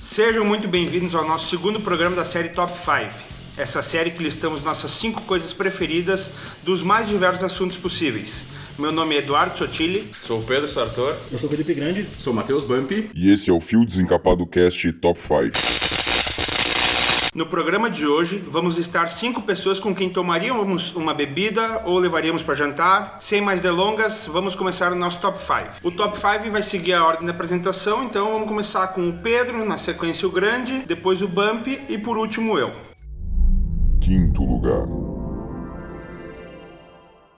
Sejam muito bem-vindos ao nosso segundo programa da série Top 5. Essa série que listamos nossas 5 coisas preferidas dos mais diversos assuntos possíveis. Meu nome é Eduardo Sotile. Sou o Pedro Sartor. Eu sou o Felipe Grande. Sou o Matheus Bump. E esse é o Fio Desencapado Cast Top 5. No programa de hoje, vamos listar 5 pessoas com quem tomaríamos uma bebida ou levaríamos para jantar. Sem mais delongas, vamos começar o nosso Top 5. O Top 5 vai seguir a ordem da apresentação, então vamos começar com o Pedro, na sequência o Grande, depois o Bump e por último eu. Quinto lugar.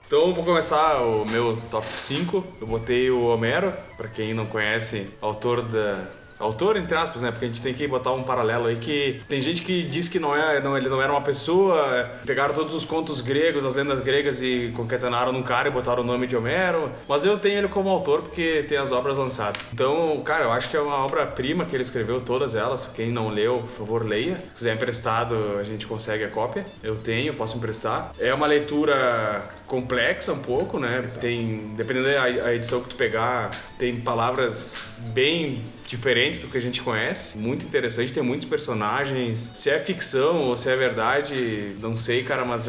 Então vou começar o meu top 5. Eu botei o Homero, para quem não conhece, autor, entre aspas, né? Porque a gente tem que botar um paralelo aí que tem gente que diz que ele não era uma pessoa, pegaram todos os contos gregos, as lendas gregas e concatenaram num cara e botaram o nome de Homero, mas eu tenho ele como autor porque tem as obras lançadas. Então, cara, eu acho que é uma obra-prima que ele escreveu, todas elas. Quem não leu, por favor, leia. Se quiser emprestado, a gente consegue a cópia. Eu tenho, posso emprestar. É uma leitura complexa um pouco, né? Tem, dependendo da edição que tu pegar, tem palavras bem diferentes do que a gente conhece. Muito interessante, tem muitos personagens. Se é ficção ou se é verdade, não sei, cara, mas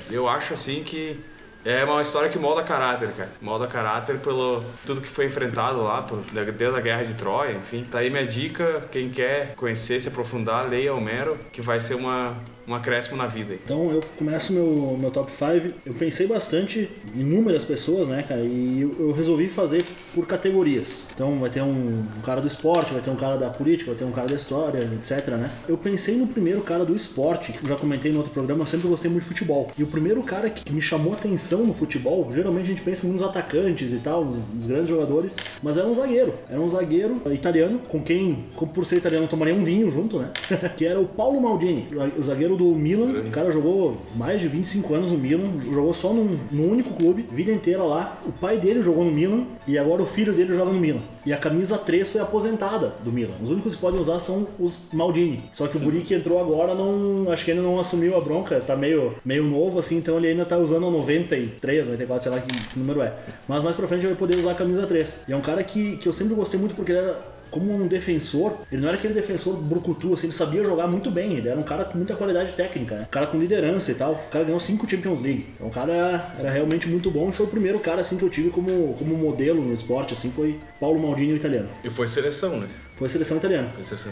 eu acho assim que é uma história que molda caráter, cara. Molda caráter pelo tudo que foi enfrentado lá, desde a Guerra de Troia, enfim. Tá aí minha dica, quem quer conhecer, se aprofundar, leia Homero, que vai ser um acréscimo na vida. Então eu começo meu top 5. Eu pensei bastante em inúmeras pessoas, né, cara, e eu resolvi fazer por categorias. Então vai ter um cara do esporte, vai ter um cara da política, vai ter um cara da história, etc, né. Eu pensei no primeiro cara do esporte, que eu já comentei no outro programa, eu sempre gostei muito de futebol. E o primeiro cara que me chamou a atenção no futebol, geralmente a gente pensa nos atacantes e tal, nos grandes jogadores, mas era um zagueiro italiano, com quem, como por ser italiano, eu tomaria um vinho junto, né, que era o Paulo Maldini, o zagueiro do Milan. O cara jogou mais de 25 anos no Milan, jogou só num único clube, vida inteira lá. O pai dele jogou no Milan e agora o filho dele joga no Milan. E a camisa 3 foi aposentada do Milan. Os únicos que podem usar são os Maldini. Só que o guri que entrou agora, acho que ainda não assumiu a bronca, tá meio novo assim, então ele ainda tá usando a 93, 94, sei lá que número é. Mas mais pra frente ele vai poder usar a camisa 3. E é um cara que eu sempre gostei muito porque ele era, como um defensor, ele não era aquele defensor brucutu, assim, ele sabia jogar muito bem, ele era um cara com muita qualidade técnica, né? Um cara com liderança e tal. O cara ganhou 5 Champions League. Então o cara era realmente muito bom e foi o primeiro cara, assim, que eu tive como modelo no esporte, assim, foi Paulo Maldini, o italiano. E foi seleção, né? Foi seleção italiana. Seleção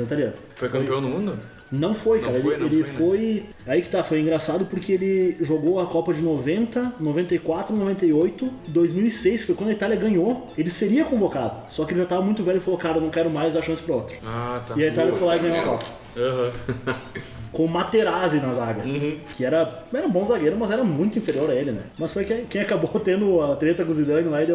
italiana. Foi campeão no mundo? Não foi, cara. Ele foi... Aí que tá, foi engraçado porque ele jogou a Copa de 90, 94, 98, 2006, foi quando a Itália ganhou. Ele seria convocado, só que ele já tava muito velho e falou, cara, eu não quero mais dar chance pro outro. Ah, tá. E a Itália foi lá e ganhou a Copa. Uhum. Com o Materazzi na zaga, que era um bom zagueiro, mas era muito inferior a ele, né? Mas foi quem acabou tendo a treta com o Zidane lá e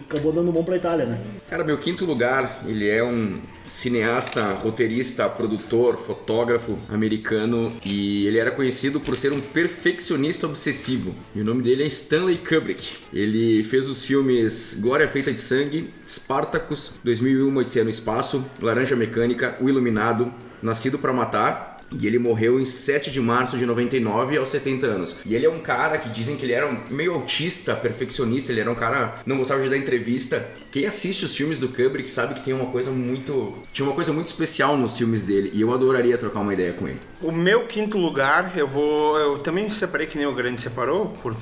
acabou dando bom pra Itália, né? Cara, meu quinto lugar, ele é um cineasta, roteirista, produtor, fotógrafo americano e ele era conhecido por ser um perfeccionista obsessivo. E o nome dele é Stanley Kubrick. Ele fez os filmes Glória Feita de Sangue, Spartacus, 2001, Odisseia no Espaço, Laranja Mecânica, O Iluminado, Nascido pra Matar. E ele morreu em 7 de março de 99 aos 70 anos. E ele é um cara que dizem que ele era meio autista, perfeccionista. Ele era um cara que não gostava de dar entrevista. Quem assiste os filmes do Kubrick sabe que tinha uma coisa muito especial nos filmes dele. E eu adoraria trocar uma ideia com ele. O meu quinto lugar, eu também separei que nem o Grande separou, por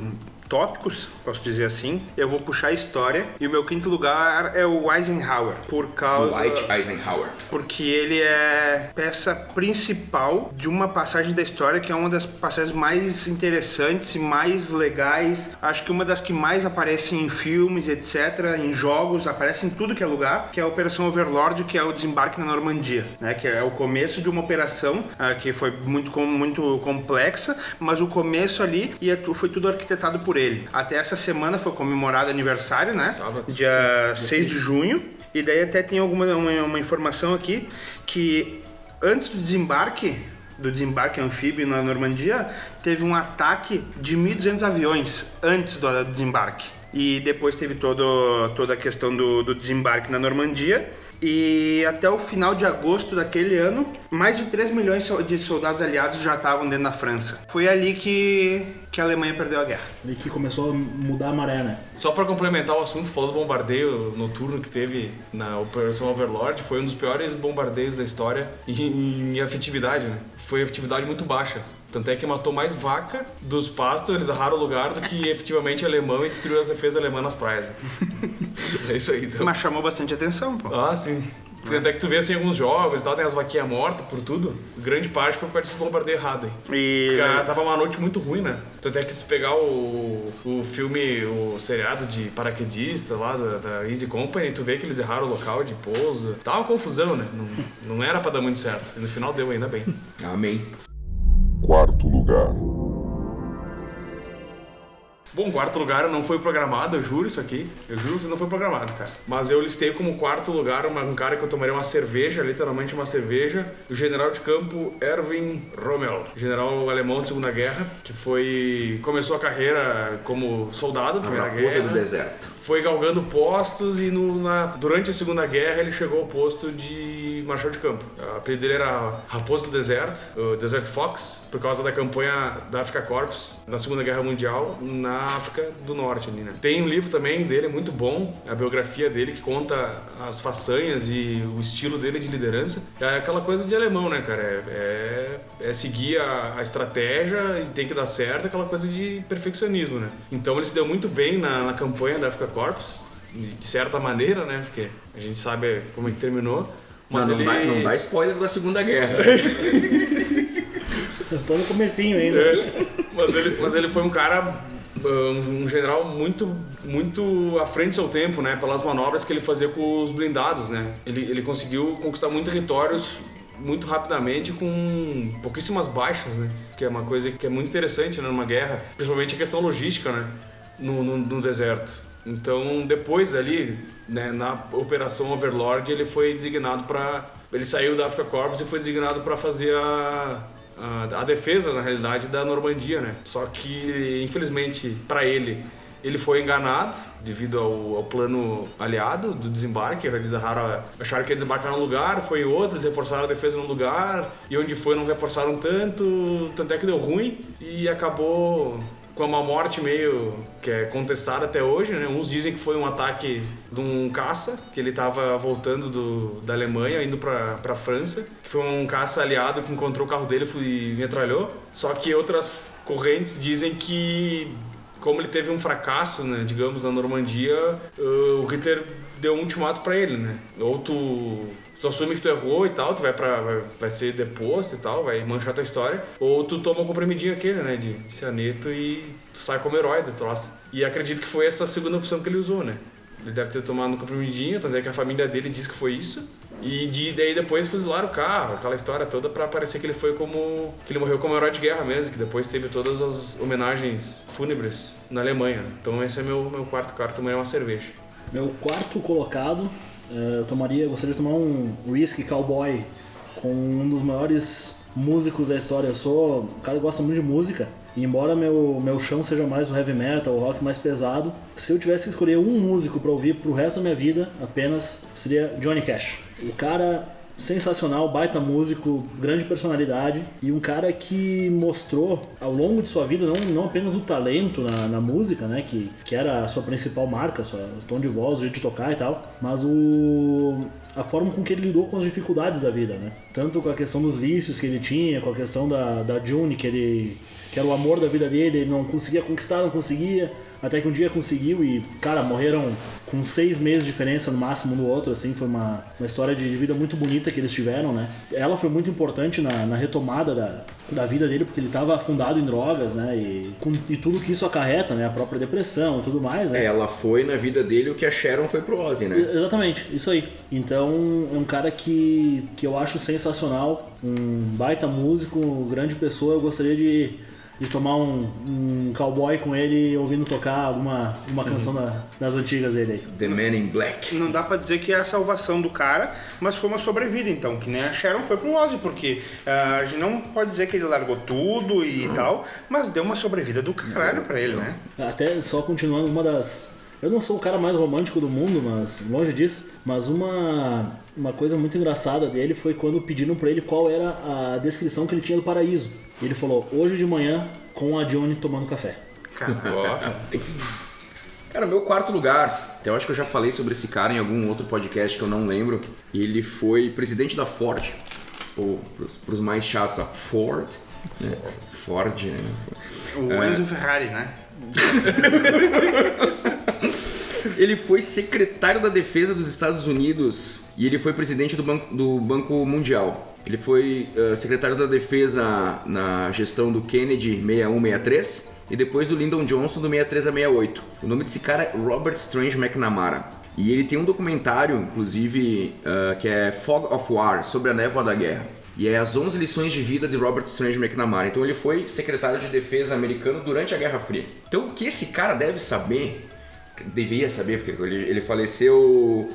tópicos, posso dizer assim. Eu vou puxar a história. E o meu quinto lugar é o Eisenhower. Dwight Eisenhower. Porque ele é peça principal de uma passagem da história que é uma das passagens mais interessantes e mais legais. Acho que uma das que mais aparece em filmes, etc., em jogos, aparece em tudo que é lugar, que é a Operação Overlord, que é o desembarque na Normandia, né? Que é o começo de uma operação que foi muito complexa, mas o começo ali foi tudo arquitetado por ele. Até essa semana foi comemorado aniversário, né? Sábado. Dia 6 de junho. E daí até tem uma informação aqui que antes do desembarque anfíbio na Normandia, teve um ataque de 1.200 aviões antes do desembarque. E depois teve toda a questão do desembarque na Normandia. E até o final de agosto daquele ano, mais de 3 milhões de soldados aliados já estavam dentro da França. Foi ali que a Alemanha perdeu a guerra. E que começou a mudar a maré, né? Só pra complementar o assunto, falou do bombardeio noturno que teve na Operação Overlord, foi um dos piores bombardeios da história em efetividade, né? Foi efetividade muito baixa. Tanto é que matou mais vaca dos pastos, eles arraram o lugar, do que efetivamente alemão e destruiu as defesas alemãs nas praias. É isso aí, então. Mas chamou bastante atenção, pô. Ah, sim. Tanto é que tu vê assim alguns jogos e tal, tem as vaquinhas mortas por tudo. Grande parte foi por causa desse bombardeio errado aí. E Porque tava uma noite muito ruim, né? Tanto é que se tu pegar o filme, o seriado de paraquedista lá da Easy Company, tu vê que eles erraram o local de pouso. Tava uma confusão, né? Não era pra dar muito certo. E no final deu ainda bem. Amém. 4º lugar. Bom, 4º lugar não foi programado, eu juro isso aqui. Eu juro que não foi programado, cara. Mas eu listei como 4º lugar um cara que eu tomaria uma cerveja, literalmente uma cerveja, o general de campo Erwin Rommel, general alemão de Segunda Guerra, que começou a carreira como soldado da Primeira Raposa Guerra. do deserto. Foi galgando postos e durante a Segunda Guerra ele chegou ao posto de marechal de campo. O apelido dele era Raposa do Deserto, o Desert Fox, por causa da campanha da Afrika Korps na Segunda Guerra Mundial na África do Norte ali, né? Tem um livro também dele muito bom, a biografia dele, que conta as façanhas e o estilo dele de liderança. É aquela coisa de alemão, né, cara? É seguir a estratégia e tem que dar certo, aquela coisa de perfeccionismo, né? Então ele se deu muito bem na campanha da Afrika Korps, de certa maneira, né? Porque a gente sabe como é que terminou. Mas não dá spoiler da Segunda Guerra. Eu tô no comecinho ainda. Mas ele foi um cara, um general muito, muito à frente do seu tempo, né? Pelas manobras que ele fazia com os blindados, né? Ele conseguiu conquistar muitos territórios muito rapidamente com pouquíssimas baixas, né? Que é uma coisa que é muito interessante, né, numa guerra, principalmente a questão logística, né? No deserto. Então, depois ali, né, na Operação Overlord, ele foi designado ele saiu da Afrika Korps e foi designado para fazer a defesa, na realidade, da Normandia, né? Só que, infelizmente, para ele foi enganado devido ao plano aliado do desembarque. Eles acharam que ia desembarcar num lugar, foi em outro, eles reforçaram a defesa num lugar, e onde foi não reforçaram tanto é que deu ruim e acabou com uma morte meio que é contestada até hoje, né? Uns dizem que foi um ataque de um caça, que ele estava voltando da Alemanha, indo para a França, que foi um caça aliado que encontrou o carro dele e metralhou. Só que outras correntes dizem que, como ele teve um fracasso, né, digamos, na Normandia, o Hitler deu um ultimato para ele, né? Ou tu assume que tu errou e tal, tu vai ser deposto e tal, vai manchar tua história, ou tu toma um comprimidinho aquele, né, de cianeto e tu sai como herói do troço. E acredito que foi essa a segunda opção que ele usou, né? Ele deve ter tomado um comprimidinho, tanto é que a família dele diz que foi isso. E daí depois fuzilaram o carro, aquela história toda pra parecer que que ele morreu como herói de guerra mesmo, que depois teve todas as homenagens fúnebres na Alemanha. Então esse é meu 4º cara, tomaria uma cerveja. Meu 4º colocado, eu gostaria de tomar um whisky cowboy com um dos maiores músicos da história. Eu sou um cara que gosta muito de música, e embora meu chão seja mais o heavy metal, o rock mais pesado, se eu tivesse que escolher um músico para ouvir pro resto da minha vida, apenas seria Johnny Cash. O cara sensacional, baita músico, grande personalidade, e um cara que mostrou ao longo de sua vida não apenas o talento na música, né, que era a sua principal marca, o tom de voz, o jeito de tocar e tal, mas a forma com que ele lidou com as dificuldades da vida, né? Tanto com a questão dos vícios que ele tinha, com a questão da June, que era o amor da vida dele, ele não conseguia conquistar, não conseguia, até que um dia conseguiu e, cara, morreram com 6 meses de diferença no máximo um do outro, assim, foi uma história de vida muito bonita que eles tiveram, né? Ela foi muito importante na retomada da vida dele, porque ele estava afundado em drogas, né? E tudo que isso acarreta, né? A própria depressão e tudo mais, né? Ela foi na vida dele o que a Sharon foi pro Ozzy, né? Exatamente, isso aí. Então, é um cara que eu acho sensacional, um baita músico, grande pessoa. Eu gostaria de tomar um cowboy com ele ouvindo tocar uma canção das antigas dele aí. The Man in Black. Não dá pra dizer que é a salvação do cara, mas foi uma sobrevida então, que nem a Sharon foi pro Ozzy, porque a gente não pode dizer que ele largou tudo e tal, mas deu uma sobrevida do caralho pra ele, né? Até só continuando, uma das Eu não sou o cara mais romântico do mundo, mas longe disso. Mas uma coisa muito engraçada dele foi quando pediram pra ele qual era a descrição que ele tinha do paraíso. E ele falou, hoje de manhã com a Johnny tomando café. Cara, meu quarto lugar, eu acho que eu já falei sobre esse cara em algum outro podcast que eu não lembro. Ele foi presidente da Ford, ou pros mais chatos, a Ford, né? Ford, né? O Enzo Ferrari, né? Ele foi secretário da Defesa dos Estados Unidos e ele foi presidente do Banco Mundial. Ele foi secretário da Defesa na gestão do Kennedy 61-63 e depois do Lyndon Johnson do 63 a 68. O nome desse cara é Robert Strange McNamara. E ele tem um documentário, inclusive, que é Fog of War, sobre a névoa da guerra. E é as 11 lições de vida de Robert Strange McNamara. Então ele foi secretário de defesa americano durante a Guerra Fria. Então o que esse cara deve saber, devia saber, porque ele faleceu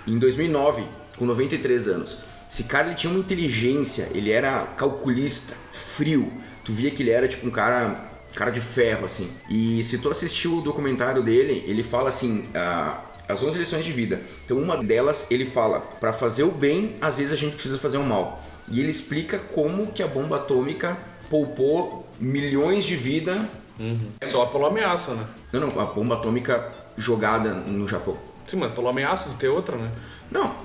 em 2009, com 93 anos. Esse cara ele tinha uma inteligência, ele era calculista, frio. Tu via que ele era tipo um cara de ferro, assim. E se tu assistiu o documentário dele, ele fala assim... as 11 lições de vida. Então uma delas ele fala, para fazer o bem, às vezes a gente precisa fazer o mal. E ele explica como que a bomba atômica poupou milhões de vidas. Só pelo ameaço, né? Não, a bomba atômica jogada no Japão. Sim, mas pelo ameaço de ter outra, né?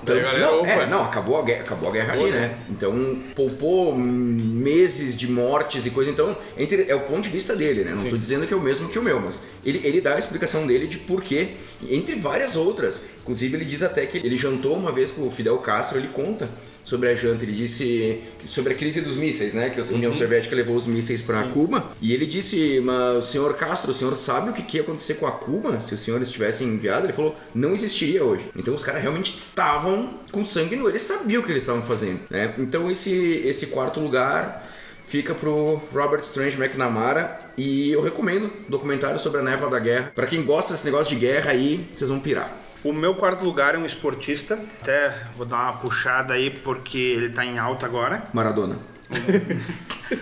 Daí a galera, acabou a guerra ali, né? Então poupou meses de mortes e coisa. Então, é o ponto de vista dele, né? Não tô dizendo que é o mesmo que o meu, mas ele dá a explicação dele de porquê, entre várias outras. Inclusive ele diz até que ele jantou uma vez com o Fidel Castro, ele conta sobre a janta, ele disse sobre a crise dos mísseis, né? Que a União Soviética levou os mísseis para Cuba. E ele disse, mas senhor Castro, o senhor sabe o que ia acontecer com a Cuba se os senhores tivessem enviado? Ele falou, não existiria hoje. Então os caras realmente estavam com sangue no olho, eles sabiam o que eles estavam fazendo, né? Então esse quarto lugar fica pro Robert Strange McNamara e eu recomendo o documentário sobre a névoa da guerra. Para quem gosta desse negócio de guerra aí, vocês vão pirar. O meu quarto lugar é um esportista, até vou dar uma puxada aí porque ele tá em alta agora. Maradona.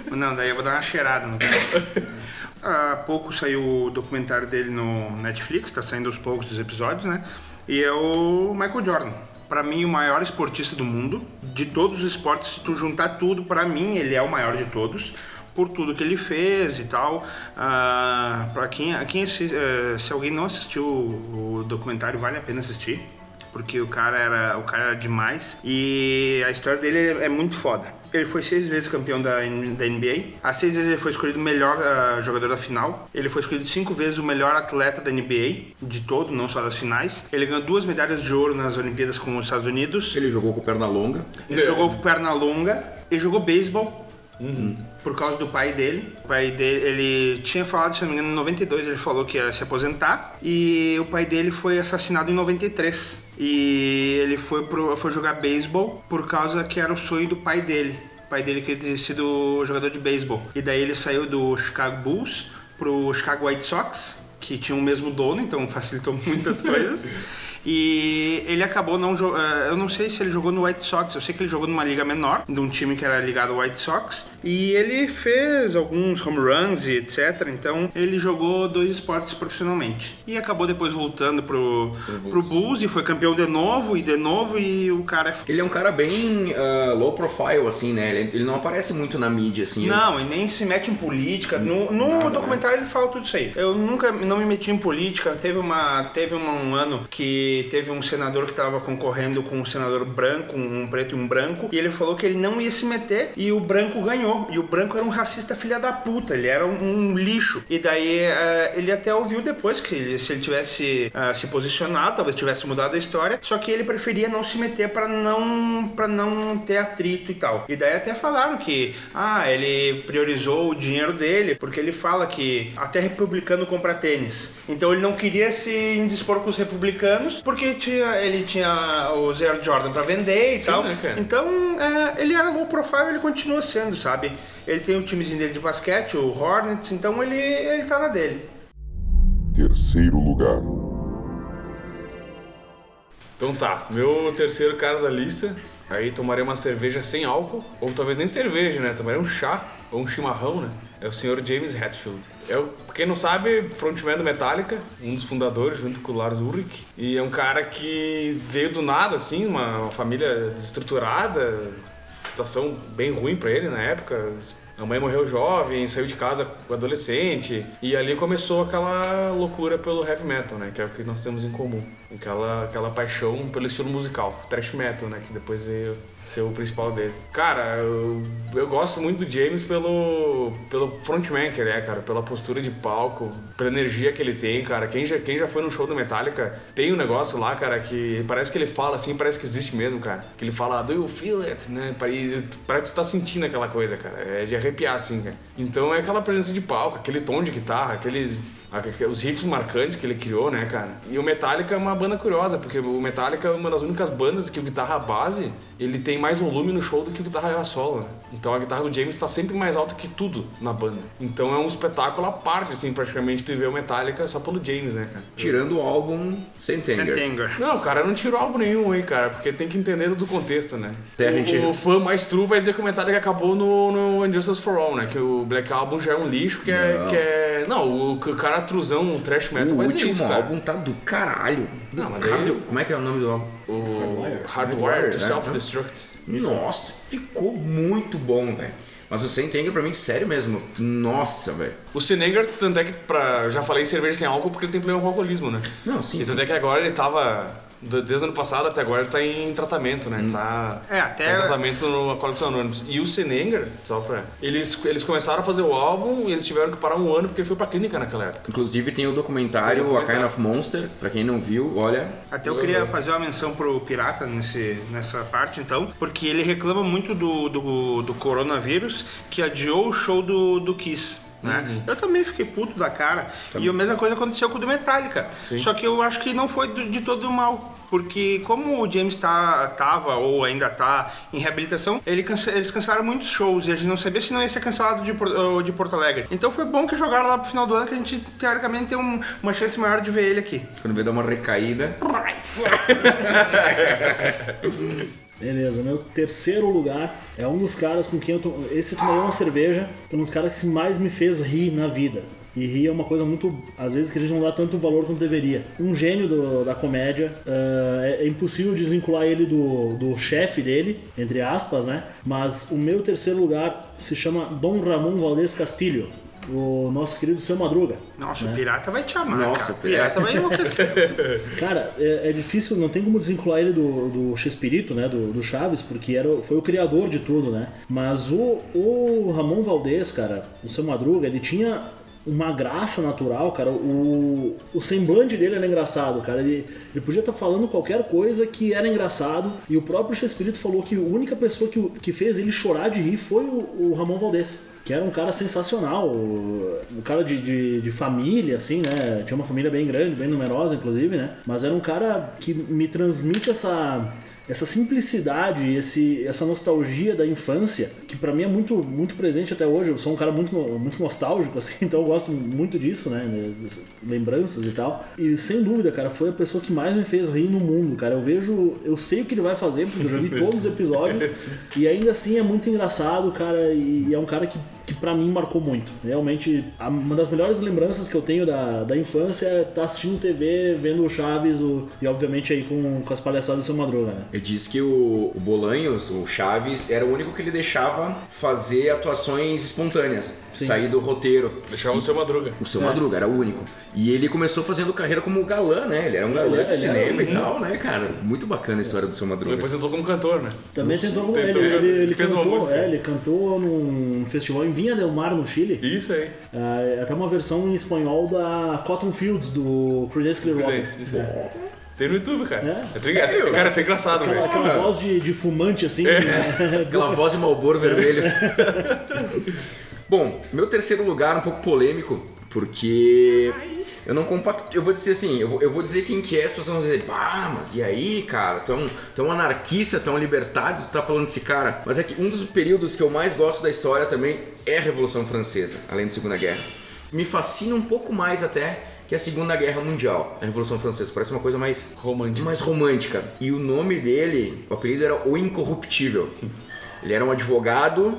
Não, daí eu vou dar uma cheirada no cara. Há pouco saiu o documentário dele no Netflix, tá saindo aos poucos os episódios, né? E é o Michael Jordan. Pra mim, o maior esportista do mundo. De todos os esportes, se tu juntar tudo, pra mim, ele é o maior de todos. Por tudo que ele fez e tal. Pra quem se alguém não assistiu o documentário, vale a pena assistir. Porque o cara era demais. E a história dele é muito foda. Ele foi 6 vezes campeão da NBA. As 6 vezes ele foi escolhido o melhor jogador da final. Ele foi escolhido 5 vezes o melhor atleta da NBA, de todo, não só das finais. Ele ganhou 2 medalhas de ouro nas Olimpíadas com os Estados Unidos. Ele jogou com perna longa. Ele jogou com perna longa. Ele jogou beisebol. Por causa do pai dele. O pai dele, ele tinha falado, se não me engano, em 92 ele falou que ia se aposentar. E o pai dele foi assassinado em 93. E ele foi jogar beisebol por causa que era o sonho do pai dele. O pai dele queria ter sido jogador de beisebol. E daí ele saiu do Chicago Bulls pro Chicago White Sox, que tinha o mesmo dono, então facilitou muitas coisas. E ele acabou não jogando. Eu não sei se ele jogou no White Sox, eu sei que ele jogou numa liga menor, de um time que era ligado ao White Sox. E ele fez alguns home runs e etc. Então ele jogou 2 esportes profissionalmente. E acabou depois voltando pro Bulls e foi campeão de novo. E o cara. Ele é um cara bem low profile, assim, né? Ele não aparece muito na mídia, assim. Não, e nem se mete em política. No documentário ele fala tudo isso aí. Eu nunca não me meti em política. Teve um ano que teve um senador que estava concorrendo com um senador branco, um preto e um branco, e ele falou que ele não ia se meter, e o branco ganhou. E o branco era um racista filha da puta, ele era um lixo. E daí ele até ouviu depois que se ele tivesse se posicionado, talvez tivesse mudado a história, só que ele preferia não se meter para não ter atrito e tal. E daí até falaram que ele priorizou o dinheiro dele, porque ele fala que até republicano compra tênis. Então ele não queria se indispor com os republicanos, porque ele tinha o Air Jordan pra vender e tal. Né, então, ele era low profile, ele continua sendo, sabe? Ele tem o timezinho dele de basquete, o Hornets, então ele tá na dele. Terceiro lugar. Então tá, meu terceiro cara da lista Aí tomarei uma cerveja sem álcool, ou talvez nem cerveja, né? Tomarei um chá ou um chimarrão, né? É o Sr. James Hetfield. Quem não sabe, frontman do Metallica, um dos fundadores, junto com o Lars Ulrich. E é um cara que veio do nada, assim, uma família desestruturada, situação bem ruim pra ele na época. A mãe morreu jovem, saiu de casa adolescente, e ali começou aquela loucura pelo heavy metal, né? Que é o que nós temos em comum. Aquela paixão pelo estilo musical, thrash metal, né? Que depois veio ser o principal dele. Cara, eu gosto muito do James pelo frontman que ele é, cara. Pela postura de palco, pela energia que ele tem, cara. Quem já foi num show do Metallica, tem um negócio lá, cara, que parece que ele fala assim, parece que existe mesmo, cara. Que ele fala, do you feel it, né? Parece que tu tá sentindo aquela coisa, cara. É de arrepiar, assim, cara. Então é aquela presença de palco, aquele tom de guitarra, os riffs marcantes que ele criou, né, cara? E o Metallica é uma banda curiosa, porque o Metallica é uma das únicas bandas que o guitarra base, ele tem mais volume no show do que o guitarra solo, né? Então a guitarra do James tá sempre mais alta que tudo na banda. Então é um espetáculo à parte, assim, praticamente, tu ver o Metallica só pelo James, né, cara? Tirando o álbum Saint Anger. Não, cara, não tirou álbum nenhum aí, cara, porque tem que entender todo o contexto, né? O fã mais true vai dizer que o Metallica acabou no Injustice for All, né? Que o Black Album já é um lixo, Não, o cara truzão, o thrash metal vai dizer isso, cara. O último álbum tá do caralho. Não, mas daí... Como é que é o nome do álbum? O Hardwired to Self-Destruct. Nossa, ficou muito bom, velho. Mas o Saint Anger pra mim, sério mesmo, nossa, velho. O Saint Anger, tanto é que eu já falei cerveja sem álcool porque ele tem problema com alcoolismo, né? Não, sim. E tanto é que agora ele tava... Desde o ano passado até agora ele tá em tratamento, né? Tá em tratamento no Alcoólicos Anônimos. E o Saint Anger, só pra... Eles começaram a fazer o álbum e eles tiveram que parar um ano porque ele foi pra clínica naquela época. Inclusive tem o documentário A Kind of Monster, pra quem não viu, olha... Até eu queria fazer uma menção pro Pirata nessa parte, então, porque ele reclama muito do coronavírus, que adiou o show do Kiss. Né? Eu também fiquei puto da cara. E a mesma coisa aconteceu com o do Metallica. Sim. Só que eu acho que não foi de todo mal. Porque como o James tava ou ainda tá em reabilitação, eles cancelaram muitos shows e a gente não sabia se não ia ser cancelado de Porto Alegre. Então foi bom que jogaram lá pro final do ano, que a gente teoricamente tem uma chance maior de ver ele aqui. Quando veio dar uma recaída. Beleza, meu terceiro lugar é um dos caras com quem eu tomei uma cerveja, é um dos caras que mais me fez rir na vida. E rir é uma coisa muito, às vezes, que a gente não dá tanto valor quanto deveria. Um gênio da comédia, é impossível desvincular ele do chefe dele, entre aspas, né? Mas o meu terceiro lugar se chama Dom Ramon Valdez Castilho, o nosso querido Seu Madruga. Nossa, né? O Pirata vai te amar. Nossa, cara. O Pirata vai enlouquecer. Cara, é difícil, não tem como desvincular ele do Chespirito, né? Do Chaves, porque foi o criador de tudo, né? Mas o Ramon Valdez, cara, o Seu Madruga, ele tinha uma graça natural, cara. O semblante dele era engraçado, cara. Ele podia estar falando qualquer coisa que era engraçado. E o próprio Chespirito falou que a única pessoa que fez ele chorar de rir foi o Ramon Valdez, que era um cara sensacional, um cara de família, assim, né? Tinha uma família bem grande, bem numerosa, inclusive, né? Mas era um cara que me transmite essa simplicidade, essa nostalgia da infância, que pra mim é muito, muito presente até hoje. Eu sou um cara muito, muito nostálgico, assim, então eu gosto muito disso, né? Lembranças e tal. E sem dúvida, cara, foi a pessoa que mais me fez rir no mundo, cara. Eu sei o que ele vai fazer, porque eu já vi todos os episódios, e ainda assim é muito engraçado, cara, e é um cara que pra mim marcou muito. Realmente, uma das melhores lembranças que eu tenho da infância é estar assistindo TV, vendo o Chaves, e obviamente aí com as palhaçadas do Seu Madruga, né? Eu disse que o Bolanhos, o Chaves, era o único que ele deixava fazer atuações espontâneas, sair do roteiro. Deixava o Seu Madruga. O Seu Madruga era o único. E ele começou fazendo carreira como galã, né? Ele era um galã de cinema e tal, né, cara? Muito bacana a história do Seu Madruga. Depois entrou como cantor, né? Também tentou ele fez uma música. Ele cantou num festival em Vinha del Mar, no Chile. Isso aí. Até uma versão em espanhol da Cotton Fields, do Creedence Clearwater. Isso aí. Tem no YouTube, cara. É? Cara, é engraçado, velho. Aquela voz de fumante, assim. Aquela voz de Marlboro vermelho. Bom, meu terceiro lugar, um pouco polêmico, porque eu não compacto. Eu vou dizer assim, eu vou dizer quem que é, as pessoas vão dizer, mas e aí, cara? Tão anarquista, tão libertário, tu tá falando desse cara. Mas é que um dos períodos que eu mais gosto da história também é a Revolução Francesa, além da Segunda Guerra. Me fascina um pouco mais até que é a Segunda Guerra Mundial, a Revolução Francesa. Parece uma coisa mais romântica. E o nome dele, o apelido era O Incorruptível. Ele era um advogado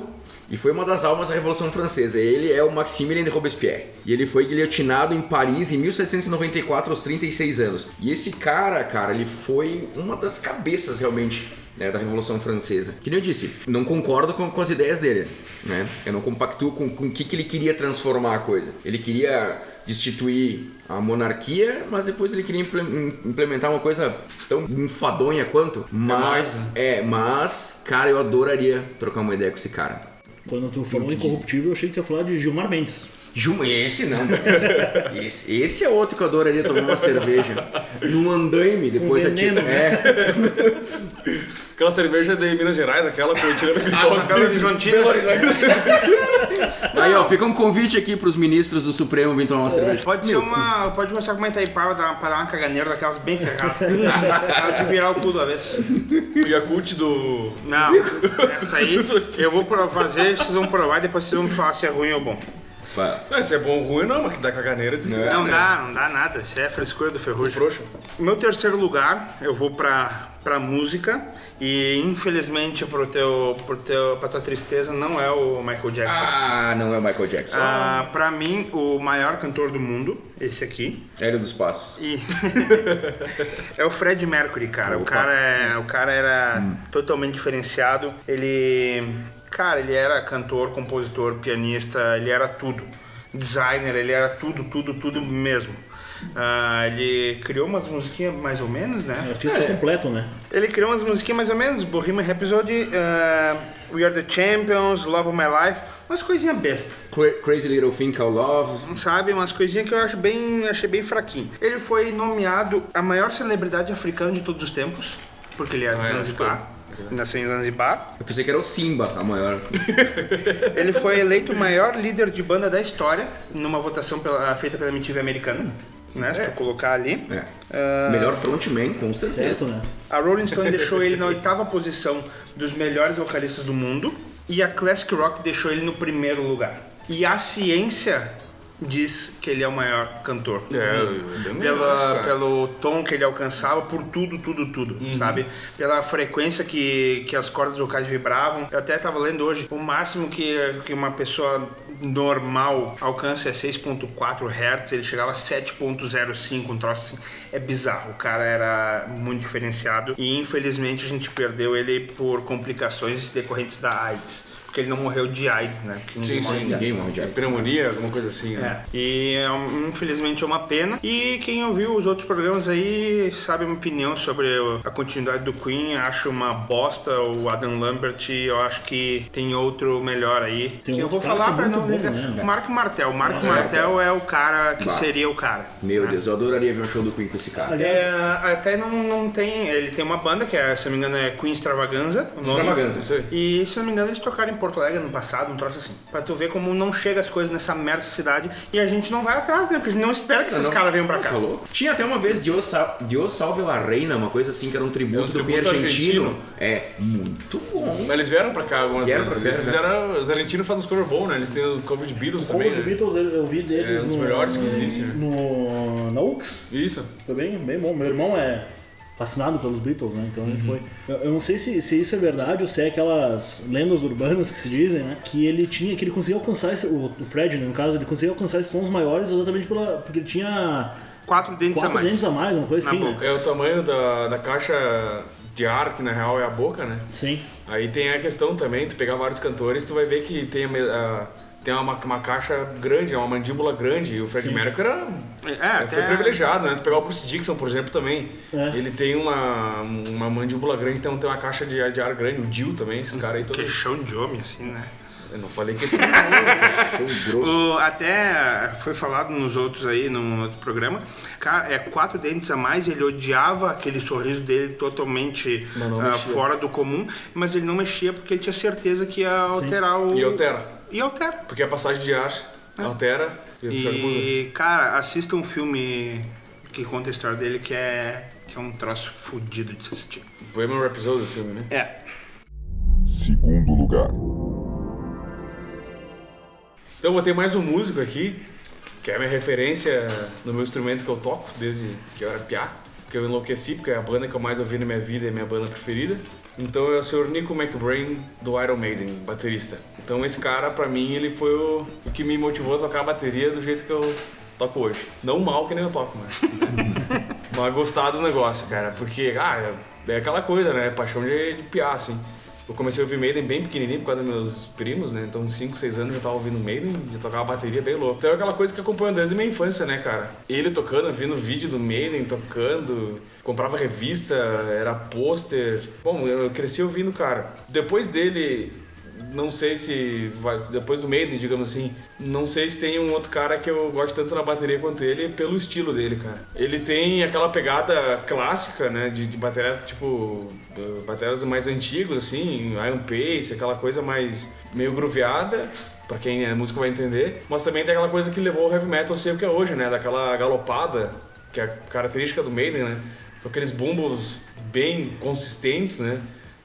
e foi uma das almas da Revolução Francesa. Ele é o Maximilien de Robespierre. E ele foi guilhotinado em Paris em 1794 aos 36 anos. E esse cara, ele foi uma das cabeças realmente, né, da Revolução Francesa. Que nem eu disse, não concordo com as ideias dele, né? Eu não compactuo com o que ele queria transformar a coisa. Ele queria destituir a monarquia, mas depois ele queria implementar uma coisa tão enfadonha quanto. Mas, cara, eu adoraria trocar uma ideia com esse cara. Quando tu falou Incorruptível, eu achei que tu ia falar de Gilmar Mendes. Esse não, esse é outro que eu adoraria tomar uma cerveja num andaime, depois Aquela cerveja de Minas Gerais, aquela que eu tirei aquela de Jontina. Aí, ó, fica um convite aqui pros ministros do Supremo vir tomar uma cerveja. Pode começar com uma Itaipava pra dar uma caganeira daquelas bem ferradas. Ela de virar o cu da vez. O Yakult do... Não, essa aí eu vou fazer, vocês vão provar e depois vocês vão me falar se é ruim ou bom. Não, se é bom ou ruim não, mas que dá caganeira não dá nada, isso é frescura do Ferrugem. Frouxo. Meu terceiro lugar, eu vou pra música e infelizmente pra tua tristeza não é o Michael Jackson. Não é o Michael Jackson. Pra mim, o maior cantor do mundo, esse aqui. Hélio dos Passos. É o Freddie Mercury, cara. O cara era totalmente diferenciado. Ele era cantor, compositor, pianista, ele era tudo. Designer, ele era tudo mesmo. Ele criou umas musiquinhas mais ou menos, né? Artista completo, né? Ele criou umas musiquinhas mais ou menos, Bohemian Rhapsody, We Are The Champions, Love of My Life, umas coisinhas besta. Crazy Little Thing Called Love. Sabe, umas coisinhas que eu achei bem fraquinho. Ele foi nomeado a maior celebridade africana de todos os tempos, porque ele era de Zanzibar. Nasceu em Zanzibar. Eu pensei que era o Simba, a maior. Ele foi eleito o maior líder de banda da história numa votação feita pela MTV americana, né? Se tu colocar ali. Melhor frontman, com certeza. Certo, né? A Rolling Stone deixou ele na 8ª posição dos melhores vocalistas do mundo e a Classic Rock deixou ele no 1º lugar. E a ciência diz que ele é o maior cantor. Pelo tom que ele alcançava, por tudo, sabe? Pela frequência que as cordas vocais vibravam. Eu até tava lendo hoje, o máximo que uma pessoa normal alcança é 6.4 Hz, ele chegava a 7.05, um troço assim. É bizarro, o cara era muito diferenciado e infelizmente a gente perdeu ele por complicações decorrentes da AIDS. Porque ele não morreu de AIDS, né? Ninguém morre de AIDS. Pneumonia, alguma coisa assim, né? E infelizmente é uma pena. E quem ouviu os outros programas aí sabe a minha opinião sobre a continuidade do Queen. Acho uma bosta o Adam Lambert. Eu acho que tem outro melhor aí. Tem que eu vou cara falar que é pra não muito bom, brincar. né? O Marco Martel. O Marco Martel é o cara que seria o cara. Meu Deus, eu adoraria ver um show do Queen com esse cara. Até não tem. Ele tem uma banda que é, se não me engano, é Queen Extravaganza. Extravaganza, isso aí. E se não me engano, eles tocaram em Porto Alegre no passado, um troço assim. Pra tu ver como não chega as coisas nessa merda da cidade e a gente não vai atrás, né? Porque a gente não espera que esses caras venham pra cá. Tá louco? Tinha até uma vez Dios Salve la Reina, uma coisa assim, que era um tributo do Queen argentino. É, muito bom. Mas eles vieram pra cá algumas vezes. Os argentinos fazem uns cover bom, né? Eles têm o cover de Beatles também, Os Beatles, eu vi deles um dos melhores que existe, né? na UX. Isso. Foi bem bom. Meu irmão é fascinado pelos Beatles, né? Então ele foi. Eu não sei se isso é verdade ou se é aquelas lendas urbanas que se dizem, né? Que ele conseguia alcançar o Fred, né? No caso, ele conseguia alcançar esses tons maiores exatamente porque ele tinha 4 dentes a mais, uma coisa assim. Né? É o tamanho da caixa de ar, que na real é a boca, né? Sim. Aí tem a questão também, tu pegar vários cantores, tu vai ver que tem uma caixa grande, uma mandíbula grande, e o Freddie Mercury foi privilegiado, né? Tu pegar o Bruce Dickinson, por exemplo, também, ele tem uma mandíbula grande, então tem uma caixa de ar grande, o Dio também, esses caras aí todos. Queixão de homem, assim, né? Eu não falei que até foi falado nos outros aí, no outro programa, 4 dentes a mais, ele odiava aquele sorriso dele totalmente fora do comum, mas ele não mexia porque ele tinha certeza que ia alterar o... E altera. Porque a passagem de ar altera. E, cara, assista um filme que conta a história dele que é um troço fodido de se assistir. Bohemian Rhapsody do filme, né? Segundo lugar. Então eu vou ter mais um músico aqui, que é a minha referência no meu instrumento que eu toco desde que eu era piá, que eu enlouqueci, porque é a banda que eu mais ouvi na minha vida, é a minha banda preferida. Então é o Sr. Nico McBrain do Iron Maiden, baterista. Então esse cara, pra mim, ele foi o que me motivou a tocar a bateria do jeito que eu toco hoje. Não mal que nem eu toco, mas gostar do negócio, cara, porque é aquela coisa, né, paixão de piá, assim. Eu comecei a ouvir Maiden bem pequenininho por causa dos meus primos, né? Então, 5, 6 anos eu já tava ouvindo Maiden, já tocava bateria bem louco. Então é aquela coisa que acompanho desde a minha infância, né, cara? Ele tocando, vendo vídeo do Maiden tocando, comprava revista, era pôster. Bom, eu cresci ouvindo, cara. Depois dele, não sei se... Depois do Maiden, digamos assim, não sei se tem um outro cara que eu gosto tanto na bateria quanto ele, pelo estilo dele, cara. Ele tem aquela pegada clássica, né, de baterias, tipo, baterias mais antigos, assim, Iron Pace, aquela coisa mais meio grooveada, pra quem é músico vai entender, mas também tem aquela coisa que levou o heavy metal a ser o que é hoje, né, daquela galopada, que é a característica do Maiden, né, com aqueles bumbos bem consistentes, né,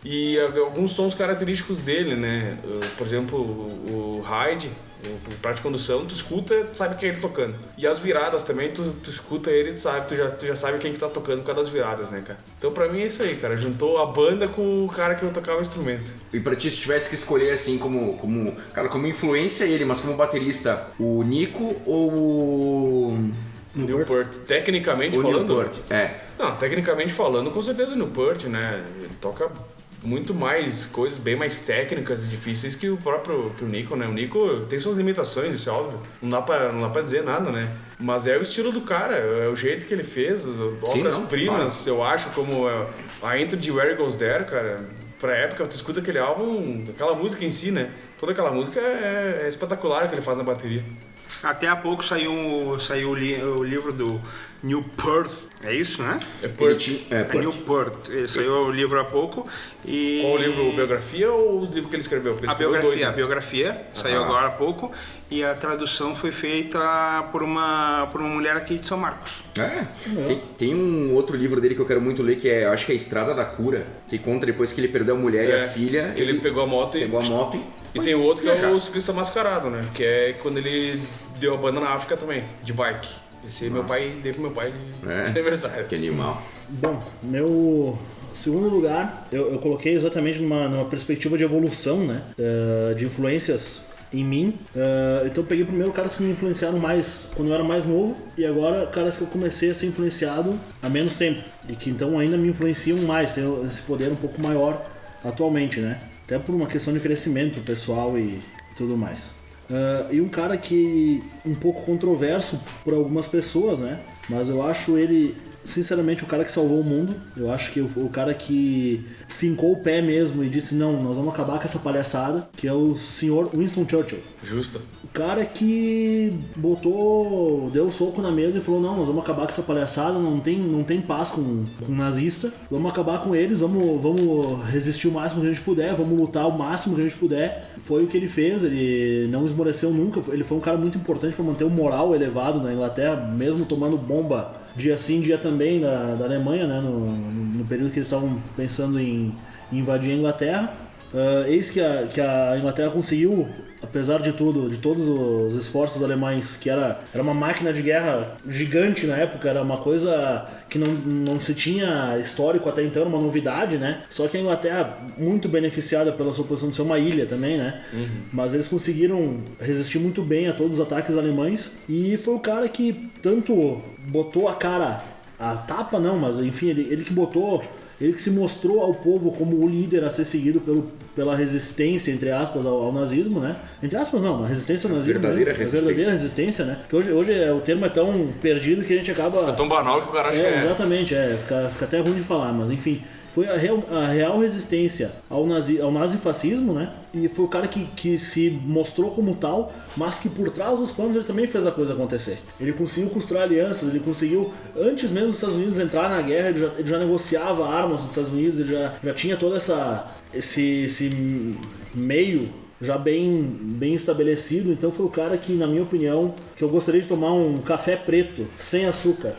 e alguns sons característicos dele, né, por exemplo, o Hyde, o prato de condução, tu escuta, tu sabe quem é ele tocando. E as viradas também, tu escuta ele, tu já sabe quem que tá tocando por causa das viradas, né, cara? Então pra mim é isso aí, cara. Juntou a banda com o cara que eu tocava o instrumento. E pra ti, se tivesse que escolher assim como influência ele, mas como baterista, o Nico ou o... Newport. Tecnicamente o falando... Newport, Não, tecnicamente falando, com certeza o Newport, né? Ele toca muito mais coisas bem mais técnicas e difíceis que o Nico, né? O Nico tem suas limitações, isso é óbvio. Não dá pra dizer nada, né? Mas é o estilo do cara, é o jeito que ele fez, as obras-primas, eu acho, como a intro de Where It Goes There, cara. Pra época, tu escuta aquele álbum, aquela música em si, né? Toda aquela música é espetacular que ele faz na bateria. Até há pouco saiu o livro do Newport, é isso, né? É Perth. Newport. Saiu o livro há pouco e... Qual o livro? Biografia ou os livros que ele escreveu? Ele escreveu dois, né? A biografia saiu agora há pouco e a tradução foi feita por uma mulher aqui de São Marcos. Tem um outro livro dele que eu quero muito ler, que acho que é A Estrada da Cura, que conta depois que ele perdeu a mulher e a filha. Que ele pegou a moto e tem o outro que é o Ciclista Mascarado, né? Que é quando ele deu a banda na África também, de bike. Esse meu pai, dei pro meu pai de aniversário. Que animal. Bom, meu segundo lugar, eu coloquei exatamente numa perspectiva de evolução, né? De influências em mim. Então eu peguei primeiro caras que me influenciaram mais quando eu era mais novo e agora caras que eu comecei a ser influenciado há menos tempo e que então ainda me influenciam mais, tem esse poder um pouco maior atualmente, né? Até por uma questão de crescimento pessoal e tudo mais. E um cara que um pouco controverso por algumas pessoas, né? Mas eu acho ele, sinceramente, o cara que salvou o mundo. Eu acho que o cara que fincou o pé mesmo e disse, não, nós vamos acabar com essa palhaçada, que é o senhor Winston Churchill. Justo. O cara que deu o soco na mesa e falou, não, nós vamos acabar com essa palhaçada, não tem paz com nazista, vamos acabar com eles, vamos resistir o máximo que a gente puder, vamos lutar o máximo que a gente puder. Foi o que ele fez, ele não esmoreceu nunca, ele foi um cara muito importante para manter o moral elevado na Inglaterra, mesmo tomando bomba dia sim, dia também da Alemanha, né, no período que eles estavam pensando em invadir a Inglaterra. Eis que a Inglaterra conseguiu, apesar de tudo, de todos os esforços alemães, que era uma máquina de guerra gigante na época, era uma coisa que não se tinha histórico até então, era uma novidade, né? Só que a Inglaterra, muito beneficiada pela sua posição de ser uma ilha também, né? Uhum. Mas eles conseguiram resistir muito bem a todos os ataques alemães e foi o cara que tanto botou a cara, a tapa não, mas enfim, ele que botou... Ele que se mostrou ao povo como o líder a ser seguido pela resistência, entre aspas, ao nazismo, né? Entre aspas não, a resistência ao nazismo. Verdadeira resistência, né? Porque hoje o termo é tão perdido que a gente acaba... É tão banal que o cara acha que é. Exatamente, fica até ruim de falar, mas enfim... Foi a real resistência ao nazifascismo, né? E foi o cara que se mostrou como tal, mas que por trás dos panos ele também fez a coisa acontecer. Ele conseguiu construir alianças, ele conseguiu, antes mesmo dos Estados Unidos entrar na guerra, ele já negociava armas dos Estados Unidos, ele já tinha todo esse meio já bem estabelecido. Então foi o cara que, na minha opinião, que eu gostaria de tomar um café preto, sem açúcar,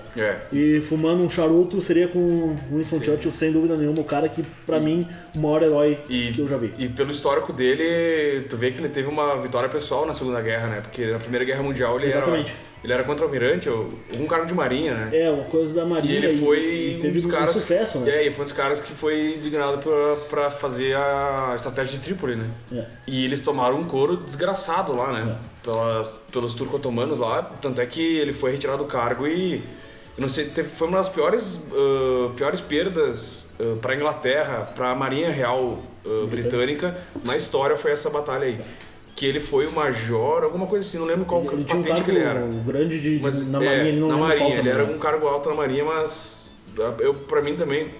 e fumando um charuto, seria com Winston Churchill, sem dúvida nenhuma, o cara que, pra mim, o maior herói que eu já vi. E pelo histórico dele, tu vê que ele teve uma vitória pessoal na Segunda Guerra, né? Porque na Primeira Guerra Mundial ele Ele era contra-almirante, um cargo de marinha, né? É, uma coisa da marinha. E ele foi e teve um dos caras, sucesso, né? ele foi um dos caras que foi designado pra fazer a estratégia de Trípoli, né? É. E eles tomaram um couro desgraçado lá, né? Pelos turco-otomanos lá. Tanto é que ele foi retirado do cargo e... Eu não sei, foi uma das piores perdas pra Inglaterra, pra Marinha Real Britânica na história, foi essa batalha aí. Que ele foi o major, alguma coisa assim, não lembro qual patente que ele era. Grande na Marinha, ele não na lembro Marinha, qual ele era também. um cargo alto na Marinha, mas pra mim também,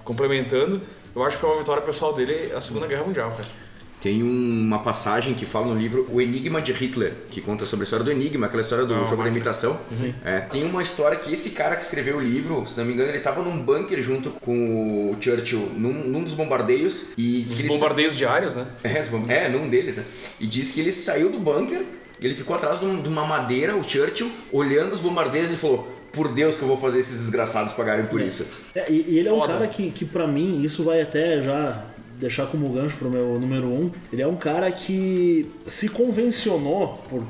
complementando, eu acho que foi uma vitória pessoal dele a Segunda Guerra Mundial, cara. Tem uma passagem que fala no livro O Enigma de Hitler, que conta sobre a história do Enigma, aquela história do jogo da imitação. Tem uma história que esse cara que escreveu o livro, se não me engano, ele estava num bunker junto com o Churchill num dos bombardeios. E diz que bombardeios diários, né? Num deles, né? E diz que ele saiu do bunker, ele ficou atrás de uma madeira, o Churchill, olhando os bombardeios e falou: por Deus que eu vou fazer esses desgraçados pagarem por isso. E ele é um Foda. cara que pra mim, isso vai até já deixar como gancho pro meu número 1, ele é um cara que se convencionou, por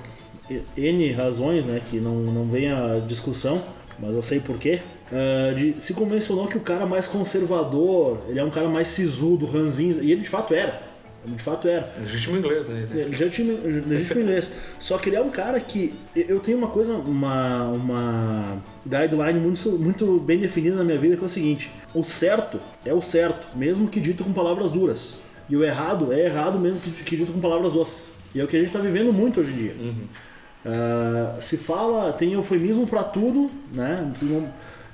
N razões, né, que não vem a discussão, mas eu sei porquê, se convencionou que o cara mais conservador, ele é um cara mais sisudo, ranzinza, e ele de fato era. Legítimo inglês, né? Legítimo inglês. Só que ele é um cara que... Eu tenho uma coisa, uma guideline muito bem definida na minha vida, que é o seguinte: o certo é o certo, mesmo que dito com palavras duras. E o errado é errado, mesmo que dito com palavras doces. E é o que a gente tá vivendo muito hoje em dia. Se fala, tem eufemismo pra tudo, né?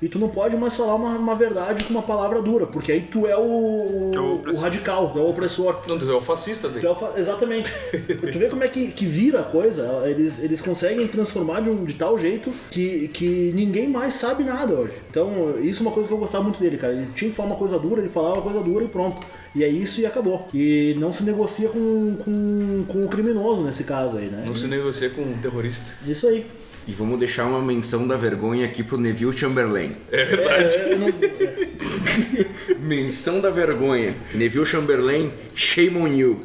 E tu não pode mais falar uma verdade com uma palavra dura, porque aí tu é o radical, tu é o opressor. Não, tu é o fascista daí. Exatamente. Tu vê como é que vira a coisa. Eles conseguem transformar de tal jeito que ninguém mais sabe nada hoje. Então, isso é uma coisa que eu gostava muito dele, cara. Ele tinha que falar uma coisa dura, ele falava uma coisa dura e pronto. E é isso e acabou. E não se negocia com o criminoso nesse caso aí, né? Não se negocia com um terrorista. Isso aí. E vamos deixar uma menção da vergonha aqui pro Neville Chamberlain. É verdade. Menção da vergonha. Neville Chamberlain, shame on you.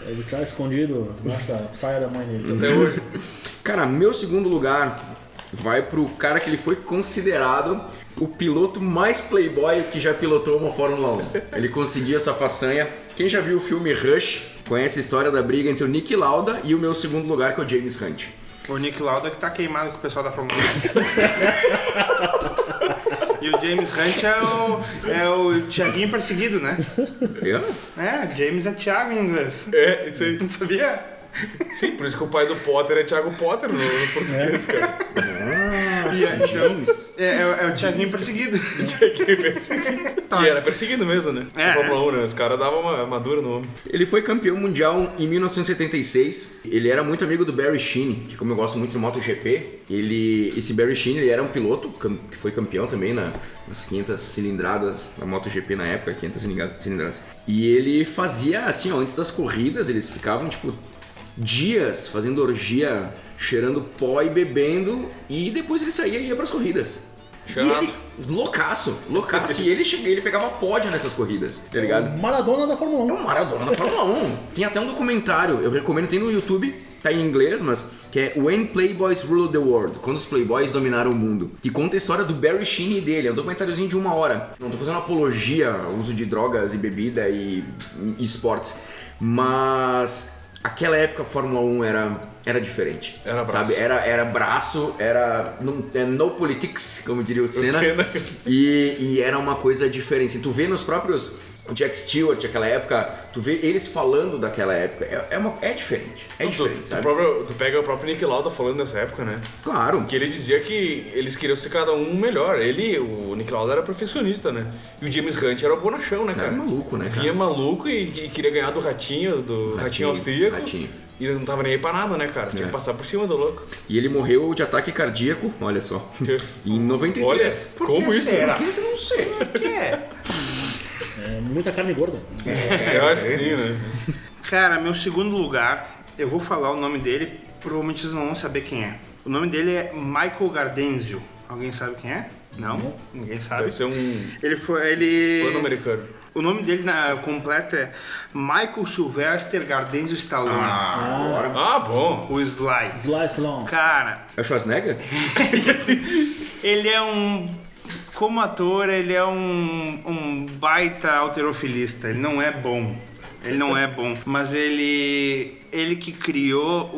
Ele tá escondido embaixo da saia da mãe dele. Até hoje. Cara, meu segundo lugar vai pro cara que ele foi considerado o piloto mais playboy que já pilotou uma Fórmula 1. Ele conseguiu essa façanha. Quem já viu o filme Rush conhece a história da briga entre o Niki Lauda e o meu segundo lugar, que é o James Hunt. O Nick Lauda que tá queimado com o pessoal da Fórmula 1. E o James Hunt é o Thiaguinho perseguido, né? James é Thiago em inglês. É, isso aí. Não sabia? Sim, por isso que o pai do Potter é Thiago Potter no português, cara. James. É o Thiaguinho perseguido. Thiaguinho perseguido. E era perseguido mesmo, né? Na Fórmula 1, né? Os caras davam uma dura no homem. Ele foi campeão mundial em 1976. Ele era muito amigo do Barry Sheene, que como eu gosto muito do MotoGP, esse Barry Sheene, ele era um piloto que foi campeão também nas 500 cilindradas da MotoGP na época, 500 cilindradas. E ele fazia assim, ó, antes das corridas, eles ficavam tipo dias fazendo orgia, cheirando pó e bebendo, e depois ele saía e ia pras corridas. Cheirado. Loucaço. E ele pegava pódio nessas corridas, tá ligado? Maradona da Fórmula 1. É um Maradona da Fórmula 1. Tem até um documentário, eu recomendo, tem no YouTube, tá em inglês, mas que é When Playboys Ruled the World, quando os Playboys dominaram o mundo, que conta a história do Barry Sheene e dele. É um documentáriozinho de 1 hora. Não tô fazendo apologia ao uso de drogas e bebida e esportes, mas aquela época a Fórmula 1 era diferente. Era braço. Sabe? Era braço, era no politics, como diria o Senna. E era uma coisa diferente. Tu vê nos próprios Jack Stewart, aquela época, tu vê eles falando daquela época, é diferente. É diferente, sabe? Tu pega o próprio Niki Lauda falando dessa época, né? Claro. Que ele dizia que eles queriam ser cada um melhor. O Niki Lauda era perfeccionista, né? E o James Hunt era o bonachão, né, cara? Era maluco, né, cara? Vinha maluco e queria ganhar do ratinho austríaco. Ratinho. E não tava nem aí pra nada, né, cara? Tinha que passar por cima do louco. E ele morreu de ataque cardíaco, olha só, em 93. Olha, como isso? será? Por que você não sei? Por quê? É muita carne gorda. Eu acho que sim, né? Cara, meu segundo lugar, eu vou falar o nome dele, provavelmente vocês não vão saber quem é. O nome dele é Michael Gardenzio. Alguém sabe quem é? Não? Ninguém sabe. Deve ser um Ele plano americano. O nome dele completo é Michael Sylvester Gardenzio Stallone. Bom. O Sly. Sly Stallone. Cara, É o Schwarzenegger? ele é como ator, ele é um baita halterofilista. Ele não é bom. Mas ele que criou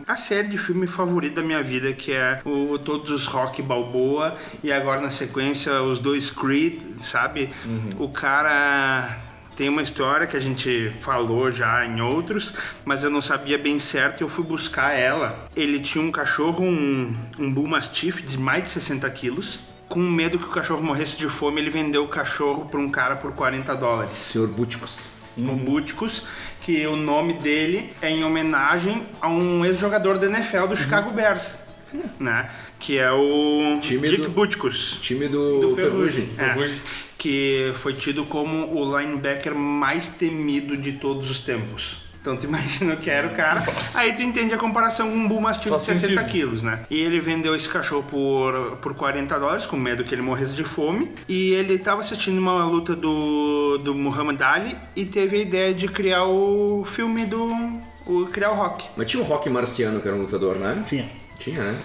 a série de filme favorita da minha vida, que é todos os Rocky Balboa, e agora na sequência os 2 Creed, sabe? O cara tem uma história que a gente falou já em outros, mas eu não sabia bem certo e eu fui buscar ela. Ele tinha um cachorro, um Bull Mastiff de mais de 60 quilos. Com medo que o cachorro morresse de fome, ele vendeu o cachorro para um cara por $40. Senhor Búticos. No Búticos, que o nome dele é em homenagem a um ex-jogador da NFL do Chicago Bears, né? Que é o Dick Butkus. Time do Ferrugem. Que foi tido como o linebacker mais temido de todos os tempos. Então tu imagina que era o cara. Nossa. Aí tu entende a comparação com um Bull Mastiff de 60 quilos, né? E ele vendeu esse cachorro por $40, com medo que ele morresse de fome. E ele estava assistindo uma luta do Muhammad Ali e teve a ideia de criar o filme criar o Rock. Mas tinha um Rock marciano que era um lutador, né? Tinha. Tinha, né?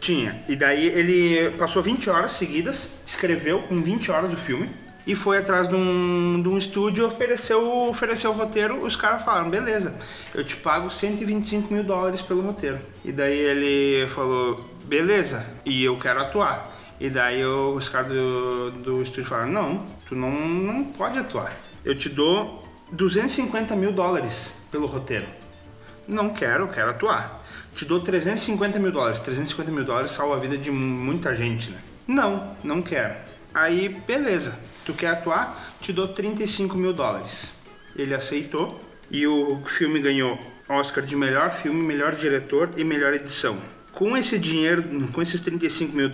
Tinha. E daí ele passou 20 horas seguidas, escreveu em 20 horas o filme. E foi atrás de um estúdio, ofereceu o roteiro, os caras falaram, beleza, eu te pago $125 mil pelo roteiro. E daí ele falou, beleza, e eu quero atuar. E daí os caras do estúdio falaram, não, tu não pode atuar. Eu te dou $250 mil pelo roteiro. Não quero atuar. Te dou $350 mil. $350 mil salva a vida de muita gente, né? Não quero. Aí, beleza. Tu quer atuar? Te dou $35 mil. Ele aceitou e o filme ganhou Oscar de melhor filme, melhor diretor e melhor edição. Com esse dinheiro, com esses $35 mil,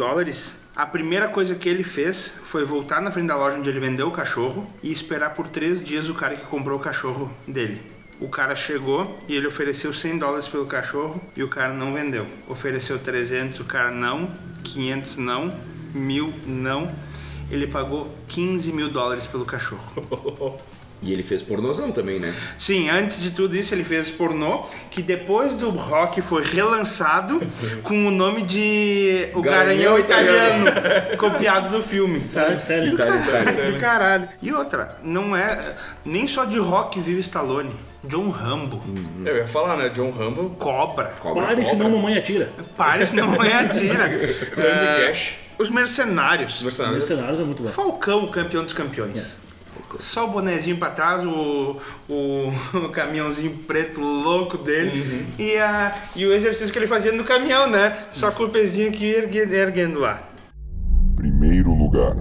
a primeira coisa que ele fez foi voltar na frente da loja onde ele vendeu o cachorro e esperar por 3 dias o cara que comprou o cachorro dele. O cara chegou e ele ofereceu $100 pelo cachorro e o cara não vendeu. Ofereceu 300, o cara não, 500 não, 1.000 não. Ele pagou $15 mil pelo cachorro. E ele fez pornozão também, né? Sim, antes de tudo isso ele fez pornô, que depois do Rock foi relançado com o nome de O Garanhão Italiano, copiado do filme, sabe? Do caralho. E outra, não é nem só de Rock vive Stallone. John Rambo. Eu ia falar, né? John Rambo. Cobra. Pare, senão mamãe atira. Pare, senão mamãe atira. Cash. Os Mercenários. Mercenários é muito bom. Falcão, campeão dos campeões. Só o bonezinho pra trás, o caminhãozinho preto louco dele e o exercício que ele fazia no caminhão, né? Só com o pezinho aqui erguendo lá. Primeiro lugar.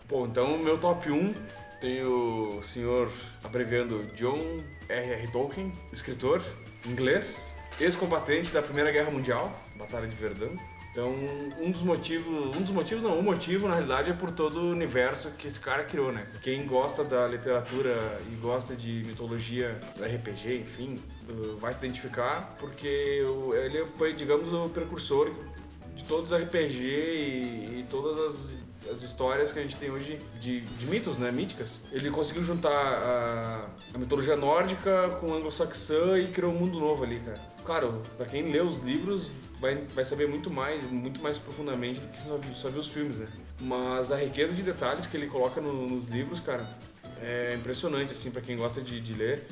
Pô, então meu top 1 tem o senhor, abreviando, John R.R. Tolkien, escritor inglês, ex-combatente da Primeira Guerra Mundial, Batalha de Verdun. Então, o motivo na realidade é por todo o universo que esse cara criou, né? Quem gosta da literatura e gosta de mitologia, RPG, enfim, vai se identificar porque ele foi, digamos, o precursor de todos os RPG e todas as histórias que a gente tem hoje de mitos, né, míticas. Ele conseguiu juntar a mitologia nórdica com a anglo-saxã e criou um mundo novo ali, cara. Claro, pra quem lê os livros vai saber muito mais profundamente do que só ver os filmes, né? Mas a riqueza de detalhes que ele coloca nos livros, cara, é impressionante, assim, pra quem gosta de ler.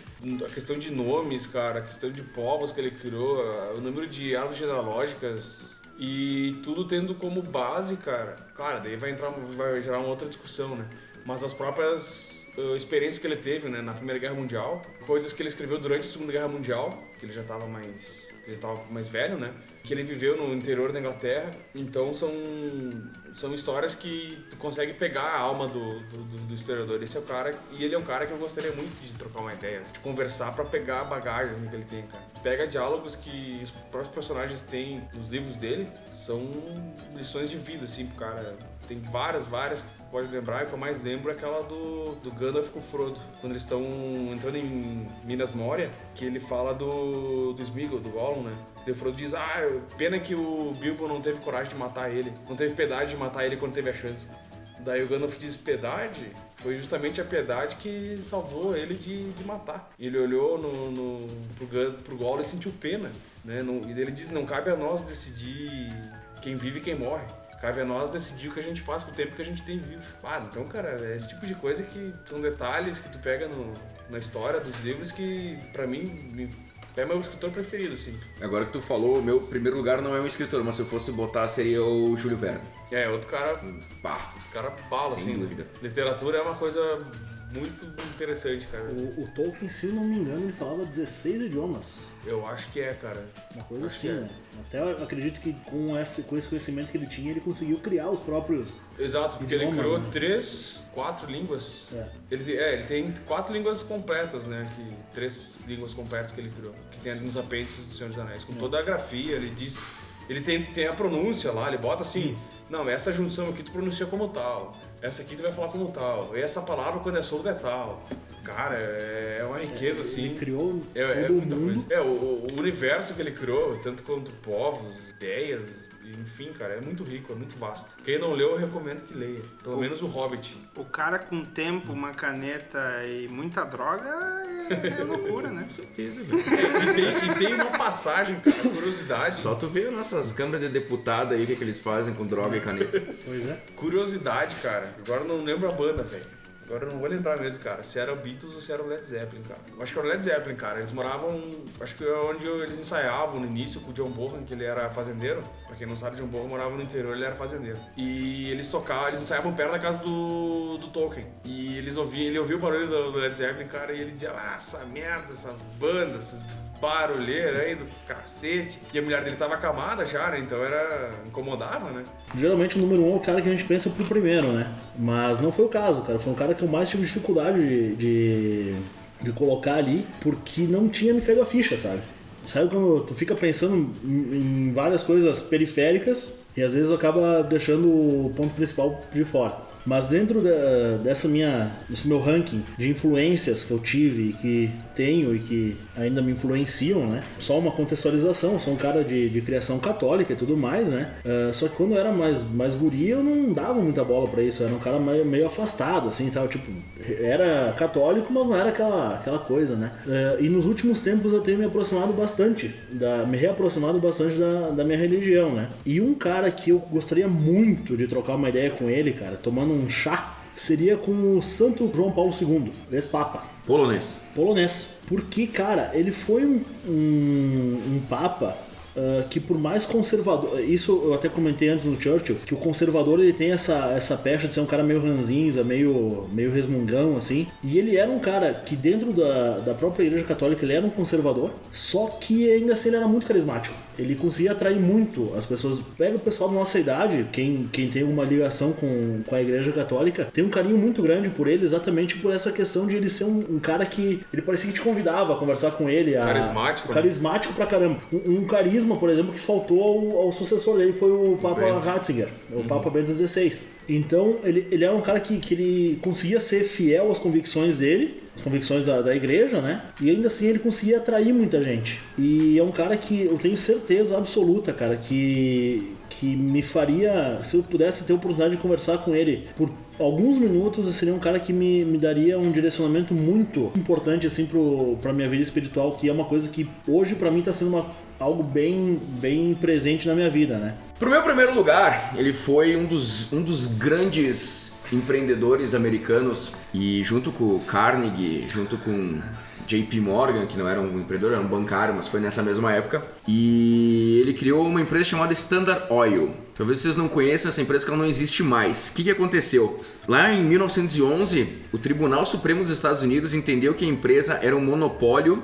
A questão de nomes, cara, a questão de povos que ele criou, o número de árvores genealógicas. E tudo tendo como base, cara, claro, daí vai gerar uma outra discussão, né? Mas as próprias experiências que ele teve, né, na Primeira Guerra Mundial, coisas que ele escreveu durante a Segunda Guerra Mundial, que ele já estava mais velho, né? Que ele viveu no interior da Inglaterra. Então são histórias que tu consegue pegar a alma do historiador. Esse é o cara, e ele é um cara que eu gostaria muito de trocar uma ideia, de conversar pra pegar a bagagem assim, que ele tem, cara. Pega diálogos que os próprios personagens têm nos livros dele, são lições de vida, assim, pro cara. Tem várias que tu pode lembrar, e o que eu mais lembro é aquela do Gandalf com o Frodo, quando eles estão entrando em Minas Moria, que ele fala do Sméagol, do Gollum, né? E o Frodo diz, pena que o Bilbo não teve coragem de matar ele, não teve piedade de matar ele quando teve a chance. Daí o Gandalf diz piedade, foi justamente a piedade que salvou ele de matar. Ele olhou pro Gollum e sentiu pena, né? E ele diz, não cabe a nós decidir quem vive e quem morre. Cabe a nós decidir o que a gente faz com o tempo que a gente tem vivo. Então, cara, é esse tipo de coisa que são detalhes que tu pega na história dos livros que, pra mim, é meu escritor preferido, assim. Agora que tu falou, o meu primeiro lugar não é um escritor, mas se eu fosse botar seria o Júlio Verne. Outro cara... Pá. Cara bala, Sem assim. dúvida. Literatura é uma coisa muito interessante, cara. O Tolkien, se eu não me engano, ele falava 16 idiomas. Eu acho que é, cara. Uma coisa Acho assim, que é. né? Até eu acredito que com esse conhecimento que ele tinha, ele conseguiu criar os próprios... Exato, porque idiomas, ele criou né? 4 línguas. É. Ele tem 4 línguas completas, né? 3 línguas completas que ele criou. Que tem ali nos apêndices do Senhor dos Anéis. Com toda a grafia, ele diz... Ele tem a pronúncia lá, ele bota assim... Não, essa junção aqui tu pronuncia como tal. Essa aqui tu vai falar como tal. E essa palavra quando é solta é tal. Cara, é uma riqueza, assim. Ele criou É todo muita o mundo. coisa. O universo que ele criou, tanto quanto povos, ideias, enfim, cara, é muito rico, é muito vasto. Quem não leu, eu recomendo que leia. Pelo menos o Hobbit. O cara com tempo, uma caneta e muita droga é loucura, né? Com certeza, velho. E tem uma passagem, cara, curiosidade. Só tu vê nossas câmaras de deputado aí, o que eles fazem com droga e caneta. Pois é. Curiosidade, cara. Agora eu não lembro a banda, velho. Agora eu não vou lembrar mesmo, cara, se era o Beatles ou se era o Led Zeppelin, cara. Eu acho que era o Led Zeppelin, cara. Eles moravam, acho que é onde eles ensaiavam no início com o John Bonham, que ele era fazendeiro. Pra quem não sabe, John Bonham morava no interior, ele era fazendeiro. E eles ensaiavam perto da casa do Tolkien. E ele ouvia o barulho do Led Zeppelin, cara, e ele dizia, essa merda, essas bandas, esses barulheiros aí do cacete. E a mulher dele tava acamada já, né? Então incomodava, né? Geralmente o número 1 é o cara que a gente pensa pro primeiro, né? Mas não foi o caso, cara. Foi um cara que eu mais tive dificuldade de colocar ali, porque não tinha me caído a ficha, sabe? Sabe quando tu fica pensando em várias coisas periféricas e às vezes acaba deixando o ponto principal de fora. Mas dentro desse meu ranking de influências que eu tive, que tenho e que ainda me influenciam, né? Só uma contextualização, sou um cara de criação católica e tudo mais, né? Só que quando eu era mais guri, eu não dava muita bola pra isso, eu era um cara meio afastado, assim, tal, tipo, era católico, mas não era aquela coisa, né? E nos últimos tempos eu tenho me aproximado bastante, me reaproximado bastante da minha religião, né? E um cara que eu gostaria muito de trocar uma ideia com ele, cara, tomando um chá, seria com o Santo João Paulo II, ex-papa. Polonês. Porque, cara, ele foi um papa que por mais conservador... Isso eu até comentei antes no Churchill, que o conservador ele tem essa pecha de ser um cara meio ranzinza, meio resmungão, assim. E ele era um cara que dentro da própria Igreja Católica ele era um conservador, só que ainda assim ele era muito carismático. Ele conseguia atrair muito as pessoas. Pega o pessoal da nossa idade, quem tem uma ligação com a Igreja Católica, tem um carinho muito grande por ele, exatamente por essa questão de ele ser um cara que ele parecia que te convidava a conversar com ele. Carismático. Carismático pra caramba. Um carisma, por exemplo, que faltou ao sucessor dele foi o Papa Ratzinger, o Papa Bento XVI. Então, ele era um cara que ele conseguia ser fiel às convicções dele, as convicções da igreja, né? E ainda assim ele conseguia atrair muita gente. E é um cara que eu tenho certeza absoluta, cara, que me faria, se eu pudesse ter a oportunidade de conversar com ele por alguns minutos, seria um cara que me daria um direcionamento muito importante, assim, pra minha vida espiritual, que é uma coisa que hoje pra mim tá sendo algo bem presente na minha vida, né? Pro meu primeiro lugar, ele foi um dos grandes empreendedores americanos, e junto com o Carnegie, junto com JP Morgan, que não era um empreendedor, era um bancário, mas foi nessa mesma época, e ele criou uma empresa chamada Standard Oil. Talvez vocês não conheçam essa empresa, que ela não existe mais. O que aconteceu? Lá em 1911, o Tribunal Supremo dos Estados Unidos entendeu que a empresa era um monopólio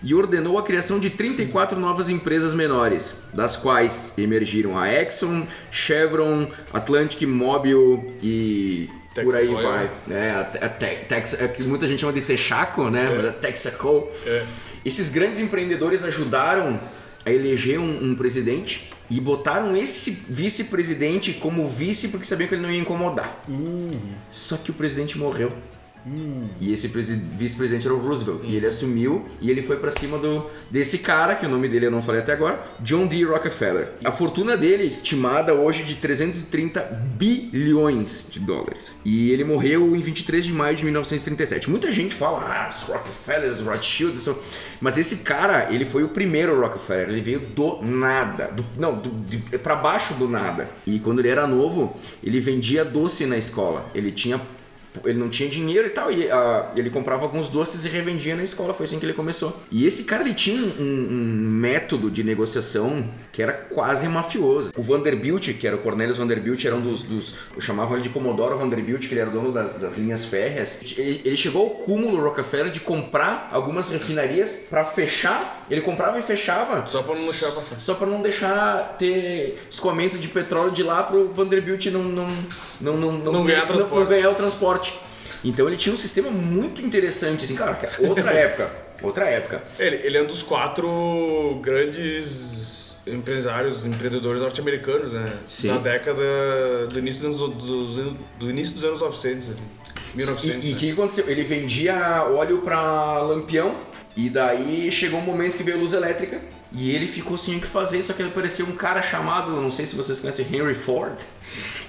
e ordenou a criação de 34 novas empresas menores, das quais emergiram a Exxon, Chevron, Atlantic, Mobil e Texas por aí Oil. vai. Que muita gente chama de Texaco, né? Mas é Texaco. Esses grandes empreendedores ajudaram a eleger um presidente e botaram esse vice-presidente como vice porque sabiam que ele não ia incomodar. Só que o presidente morreu. E esse vice-presidente era o Roosevelt. E ele assumiu e ele foi pra cima desse cara, que o nome dele eu não falei até agora, John D. Rockefeller. A fortuna dele é estimada hoje de 330 bilhões de dólares. E ele morreu em 23 de maio de 1937. Muita gente fala, os Rockefellers, Rothschild, mas esse cara, ele foi o primeiro Rockefeller. Ele veio do nada, pra baixo do nada. E quando ele era novo, ele vendia doce na escola. Ele não tinha dinheiro e tal, e ele comprava alguns doces e revendia na escola, foi assim que ele começou. E esse cara, ele tinha um método de negociação que era quase mafioso. O Vanderbilt, que era o Cornelius Vanderbilt, era um dos chamavam ele de Comodoro Vanderbilt, que ele era o dono das linhas férreas. Ele chegou ao cúmulo, Rockefeller, de comprar algumas refinarias pra fechar. Ele comprava e fechava. Só pra não deixar passar. Só pra não deixar ter escoamento de petróleo de lá pro Vanderbilt não ganhar o transporte. Então ele tinha um sistema muito interessante, assim, cara, outra época. Ele é um dos 4 grandes empreendedores norte-americanos, né? Sim. Da década do início dos anos 900, 1900. E o que aconteceu? Ele vendia óleo pra Lampião e daí chegou um momento que veio a luz elétrica e ele ficou sem o que fazer, só que ele apareceu um cara chamado, não sei se vocês conhecem, Henry Ford,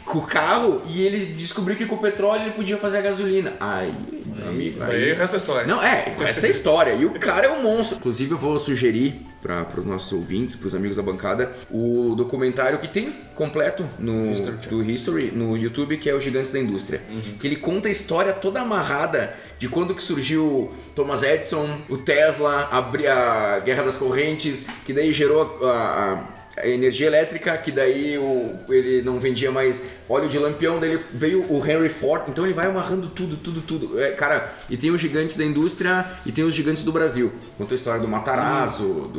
com o carro, e ele descobriu que com o petróleo ele podia fazer a gasolina. Aí, meu amigo, aí essa história. Não, essa é a história. E o cara é um monstro. Inclusive, eu vou sugerir para os nossos ouvintes, para os amigos da bancada, o documentário que tem completo do History no YouTube, que é o Gigantes da Indústria. Que ele conta a história toda amarrada de quando que surgiu Thomas Edison, o Tesla, a Guerra das Correntes, que daí gerou a energia elétrica, que daí ele não vendia mais óleo de lampião, daí veio o Henry Ford, então ele vai amarrando tudo. Cara, e tem os gigantes da indústria e tem os gigantes do Brasil. Conta a história do Matarazzo,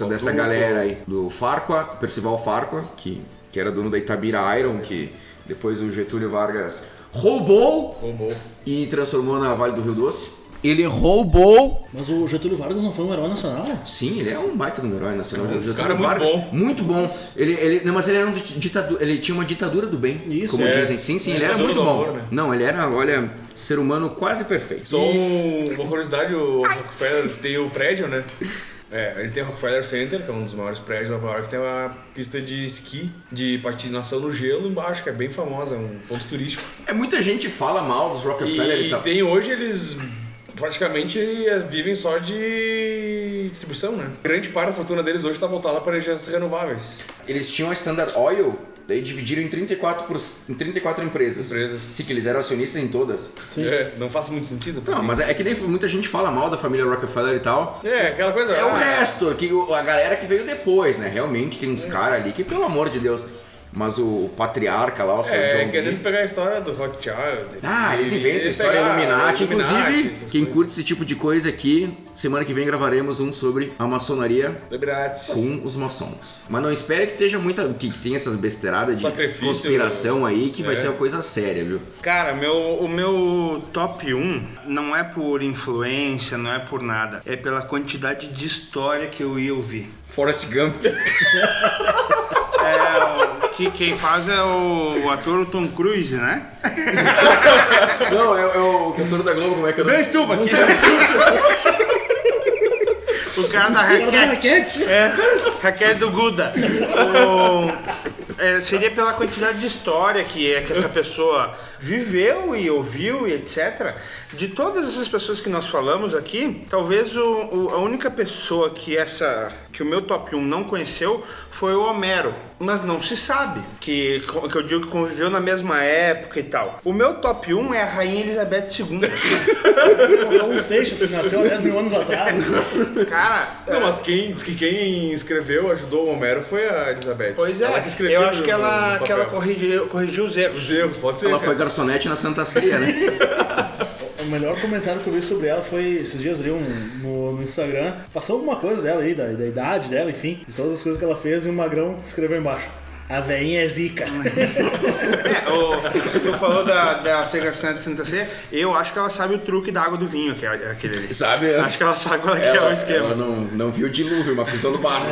dessa galera aí, do Farquhar, Percival Farquhar, que era dono da Itabira Iron, que depois o Getúlio Vargas roubou e transformou na Vale do Rio Doce. Ele roubou. Mas o Getúlio Vargas não foi um herói nacional? Sim, ele é um baita de um herói nacional. Esse cara é muito bom. Muito bom. Mas ele era um ditador. Ele tinha uma ditadura do bem. Isso. Como dizem. Sim, ele era muito bom. Amor, né? Não, ele era, olha, ser humano quase perfeito. Só uma curiosidade, o Rockefeller tem o prédio, né? Ele tem o Rockefeller Center, que é um dos maiores prédios de Nova York, tem uma pista de esqui, de patinação no gelo embaixo, que é bem famosa, é um ponto turístico. Muita gente fala mal dos Rockefeller e tal. E tem hoje eles praticamente vivem só de distribuição, né? Grande parte da fortuna deles hoje está voltada para energias renováveis. Eles tinham a Standard Oil, daí dividiram em 34 empresas. Sim, que eles eram acionistas em todas. Sim. Não faz muito sentido. Não, mas é que nem muita gente fala mal da família Rockefeller e tal. Aquela coisa. É o resto, a galera que veio depois, né? Realmente tem uns caras ali que, pelo amor de Deus... Mas o patriarca lá, o Sr. John querendo pegar a história do Rothschild. Eles inventam a história Illuminati. Inclusive, quem curte esse tipo de coisa aqui, semana que vem gravaremos um sobre a maçonaria com os maçons. Mas não espere que esteja que tenha essas besteiradas de conspiração aí, que vai ser uma coisa séria, viu? Cara, o meu top 1 não é por influência, não é por nada. É pela quantidade de história que eu ia ouvir. Forrest Gump. Que quem faz é o ator Tom Cruise, né? Não, é o cantor da Globo, como é que eu não... Dois tubos aqui. O cara da raquete. Raquete do Guda. Seria pela quantidade de história que essa pessoa viveu e ouviu e etc. De todas essas pessoas que nós falamos aqui, talvez a única pessoa que o meu top 1 não conheceu foi o Homero. Mas não se sabe, que eu digo que conviveu na mesma época e tal. O meu top 1 é a Rainha Elizabeth II. Um Seixas, que nasceu há 10 mil anos atrás. Cara... Não, mas diz que quem escreveu, ajudou o Homero foi a Elizabeth. Pois é, ela que escreveu, eu acho que ela corrigiu os erros. Os erros, pode ser. Ela foi garçonete na Santa Ceia, né? O melhor comentário que eu vi sobre ela foi, esses dias ali no Instagram, passou alguma coisa dela aí, da idade dela, enfim, de todas as coisas que ela fez, e o Magrão escreveu embaixo: a veinha é zica. Tu falou da Secretária de Santa Ceia, eu acho que ela sabe o truque da água do vinho, que é aquele ali. Sabe? Acho que ela sabe qual é o esquema. Ela não viu o dilúvio, mas pisou no barro.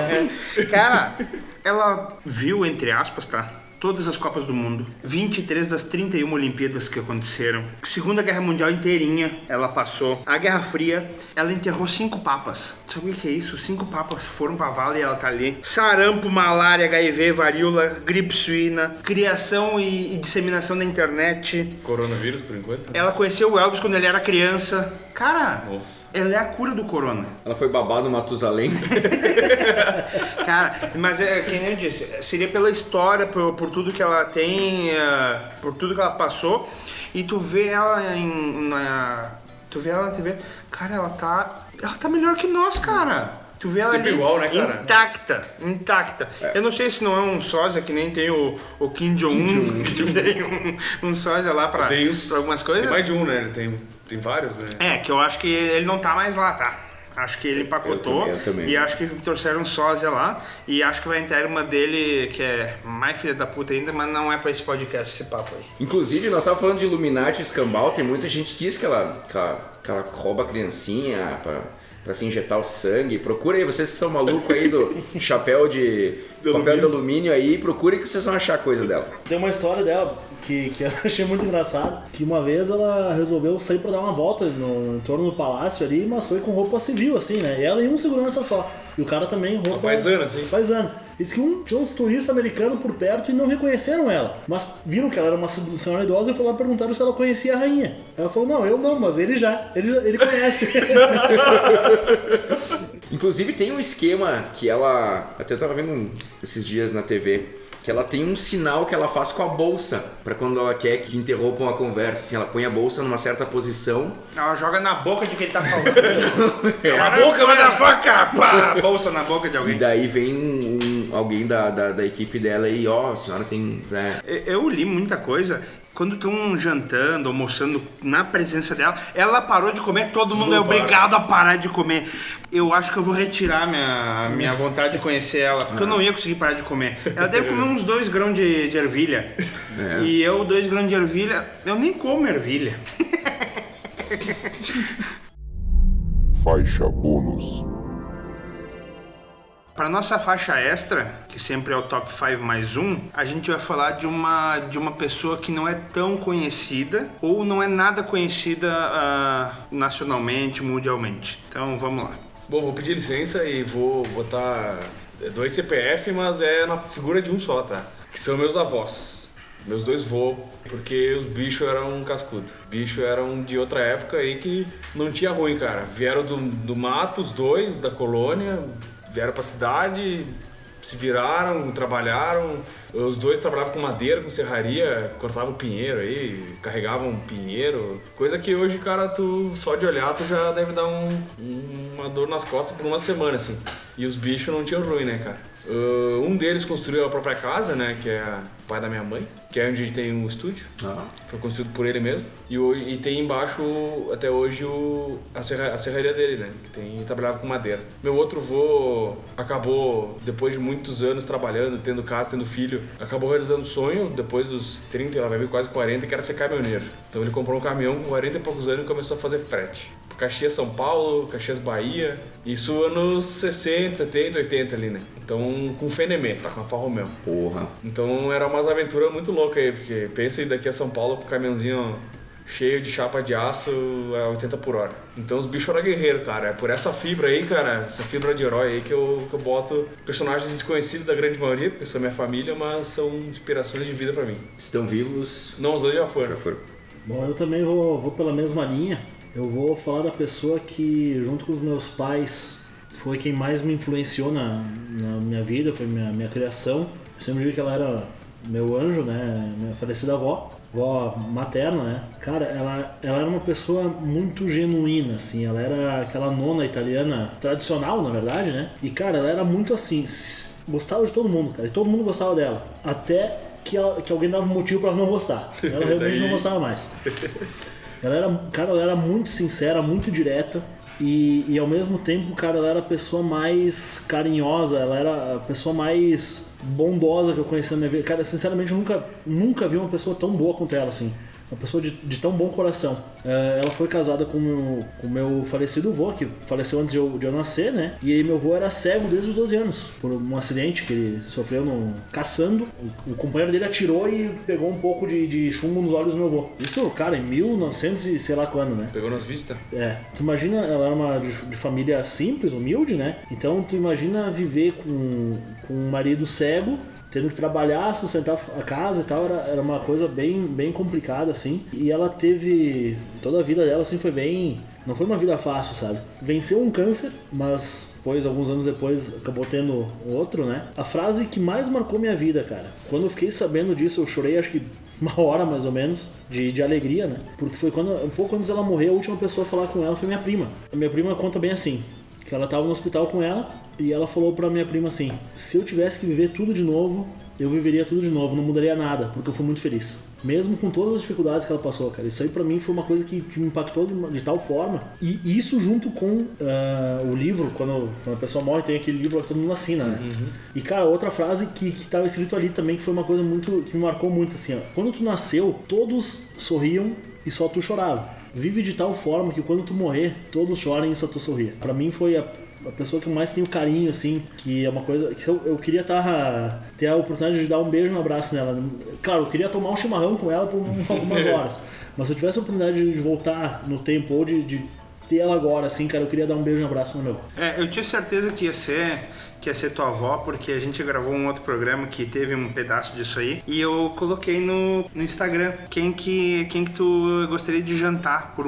Cara, ela viu, entre aspas, tá? todas as Copas do Mundo, 23 das 31 Olimpíadas que aconteceram, Segunda Guerra Mundial inteirinha ela passou, a Guerra Fria, ela enterrou 5 papas. Sabe o que é isso? 5 papas foram pra vala e ela tá ali. Sarampo, malária, HIV, varíola, gripe suína, criação e disseminação da internet. Coronavírus, por enquanto. Ela conheceu o Elvis quando ele era criança. Cara, Nossa. ela é a cura do corona. Ela foi babá no Matusalém. Cara, mas é que nem eu disse, seria pela história, por tudo que ela tem, por tudo que ela passou. E tu vê ela tu vê ela na TV, cara, ela tá melhor que nós, cara. Tu vê ela Sempre ali igual, né, cara? intacta. Eu não sei se não é um sósia que nem tem o Kim Jong-un, que tem um sósia lá pra algumas coisas. Tem mais de um, né? Tem vários, né? É, que eu acho que ele não tá mais lá, tá? Acho que ele empacotou Eu também. e acho que trouxeram um sósia lá e acho que vai entrar a irmã dele, que é mais filha da puta ainda, mas não é pra esse podcast, esse papo aí. Inclusive, nós estávamos falando de Illuminati e escambau, tem muita gente que diz que ela rouba a criancinha pra se injetar o sangue. Procura aí, vocês que são malucos aí do chapéu de alumínio aí, procurem que vocês vão achar coisa dela. Tem uma história dela que eu achei muito engraçado, que uma vez ela resolveu sair pra dar uma volta em torno do palácio ali, mas foi com roupa civil, assim, né? Ela e um segurança só. E o cara também roupa... Paisana, assim. Paisana. Diz que tinha uns turistas americanos por perto e não reconheceram ela. Mas viram que ela era uma senhora idosa e foram lá perguntaram se ela conhecia a rainha. Ela falou, não, eu não, mas ele conhece. Inclusive tem um esquema que ela... Até tava vendo esses dias na TV... Que ela tem um sinal que ela faz com a bolsa pra quando ela quer que interrompam a conversa. Assim, ela põe a bolsa numa certa posição. Ela joga na boca de quem tá falando. Na boca, motherfucker! Pá, bolsa na boca de E alguém. daí vem alguém da equipe dela e, a senhora tem... Né? Eu li muita coisa. Quando estão jantando, almoçando na presença dela, ela parou de comer, todo mundo é obrigado a parar de comer. Eu acho que eu vou retirar minha vontade de conhecer ela, porque eu não ia conseguir parar de comer. Ela deve comer uns 2 grãos de ervilha. É. E eu, 2 grãos de ervilha, eu nem como ervilha. Faixa bônus. Para nossa faixa extra, que sempre é o top 5 mais um, a gente vai falar de uma pessoa que não é tão conhecida ou não é nada conhecida nacionalmente, mundialmente. Então vamos lá. Bom, vou pedir licença e vou botar 2 CPF, mas é na figura de um só, tá? Que são meus avós. Meus 2 vô, porque os bichos eram cascudo. Bichos eram de outra época aí que não tinha ruim, cara. Vieram do mato, os 2, da colônia, vieram pra cidade, se viraram, trabalharam. Os 2 trabalhavam com madeira, com serraria, cortavam pinheiro aí, carregavam pinheiro. Coisa que hoje, cara, tu só de olhar, tu já deve dar uma dor nas costas por uma semana, assim. E os bichos não tinham ruim, né, cara? Um deles construiu a própria casa, né, que é o pai da minha mãe, que é onde a gente tem um estúdio. Foi construído por ele mesmo. E tem embaixo, até hoje, a serraria dele, né, que trabalhava com madeira. Meu outro vô acabou, depois de muitos anos trabalhando, tendo casa, tendo filho, acabou realizando o sonho, depois dos 30, ela vai vir quase 40, que era ser caminhoneiro. Então ele comprou um caminhão com 40 e poucos anos e começou a fazer frete. Caxias, São Paulo, Caxias, Bahia. Isso anos 60, 70, 80 ali, né? Então, com Fenemê, tá com a Alfa Romeo. Porra. Então, era umas aventuras muito loucas aí, porque pensa em daqui a São Paulo com um caminhãozinho cheio de chapa de aço a 80 por hora. Então, os bichos eram guerreiros, cara. É por essa fibra aí, cara, essa fibra de herói aí que eu boto personagens desconhecidos da grande maioria, porque são minha família, mas são inspirações de vida pra mim. Estão vivos? Não, os 2 já foram. Bom, eu também vou pela mesma linha. Eu vou falar da pessoa que, junto com os meus pais, foi quem mais me influenciou na minha vida, foi minha criação. Eu sempre digo que ela era meu anjo, né? Minha falecida avó materna, né? Cara, ela era uma pessoa muito genuína, assim. Ela era aquela nona italiana tradicional, na verdade, né? E, cara, ela era muito assim, gostava de todo mundo, cara. E todo mundo gostava dela. Até que alguém dava um motivo pra ela não gostar. Ela realmente não gostava mais. Ela era muito sincera, muito direta e ao mesmo tempo, cara, ela era a pessoa mais carinhosa, ela era a pessoa mais bondosa que eu conheci na minha vida. Cara, sinceramente, eu nunca vi uma pessoa tão boa quanto ela, assim. uma pessoa de tão bom coração. Ela foi casada com o meu falecido avô, que faleceu antes de eu nascer, né? E aí meu avô era cego desde os 12 anos, por um acidente que ele sofreu caçando. O companheiro dele atirou e pegou um pouco de chumbo nos olhos do meu avô. Isso, cara, em 1900 e sei lá quando, né? Pegou nas vistas? Tu imagina, ela era uma de família simples, humilde, né? Então tu imagina viver com um marido cego, tendo que trabalhar, sustentar a casa e tal, era uma coisa bem complicada, assim. E ela teve... Toda a vida dela, assim, foi bem... Não foi uma vida fácil, sabe? Venceu um câncer, mas depois, alguns anos depois, acabou tendo outro, né? A frase que mais marcou minha vida, cara. Quando eu fiquei sabendo disso, eu chorei, acho que uma hora, mais ou menos, de alegria, né? Porque foi um pouco antes dela morrer, a última pessoa a falar com ela foi minha prima. A minha prima conta bem assim, que ela tava no hospital com ela e ela falou pra minha prima assim: se eu tivesse que viver tudo de novo, eu viveria tudo de novo, não mudaria nada, porque eu fui muito feliz. Mesmo com todas as dificuldades que ela passou, cara. Isso aí pra mim foi uma coisa que me impactou de tal forma. E isso junto com o livro, quando a pessoa morre, tem aquele livro que todo mundo assina, né? Uhum. E, cara, outra frase que tava escrito ali também, que foi uma coisa que me marcou muito, assim, ó. Quando tu nasceu, todos sorriam e só tu chorava. Vive de tal forma que quando tu morrer, todos chorem e só tu sorria. Pra mim foi a pessoa que eu mais tenho carinho, assim, que é uma coisa que eu queria ter a oportunidade de dar um beijo, um abraço nela. Claro, eu queria tomar um chimarrão com ela por algumas horas, mas se eu tivesse a oportunidade de voltar no tempo ou de ter ela agora, assim, cara, eu queria dar um beijo, um abraço no meu. Eu tinha certeza que ia ser tua avó, porque a gente gravou um outro programa que teve um pedaço disso aí, e eu coloquei no Instagram quem que tu gostaria de jantar por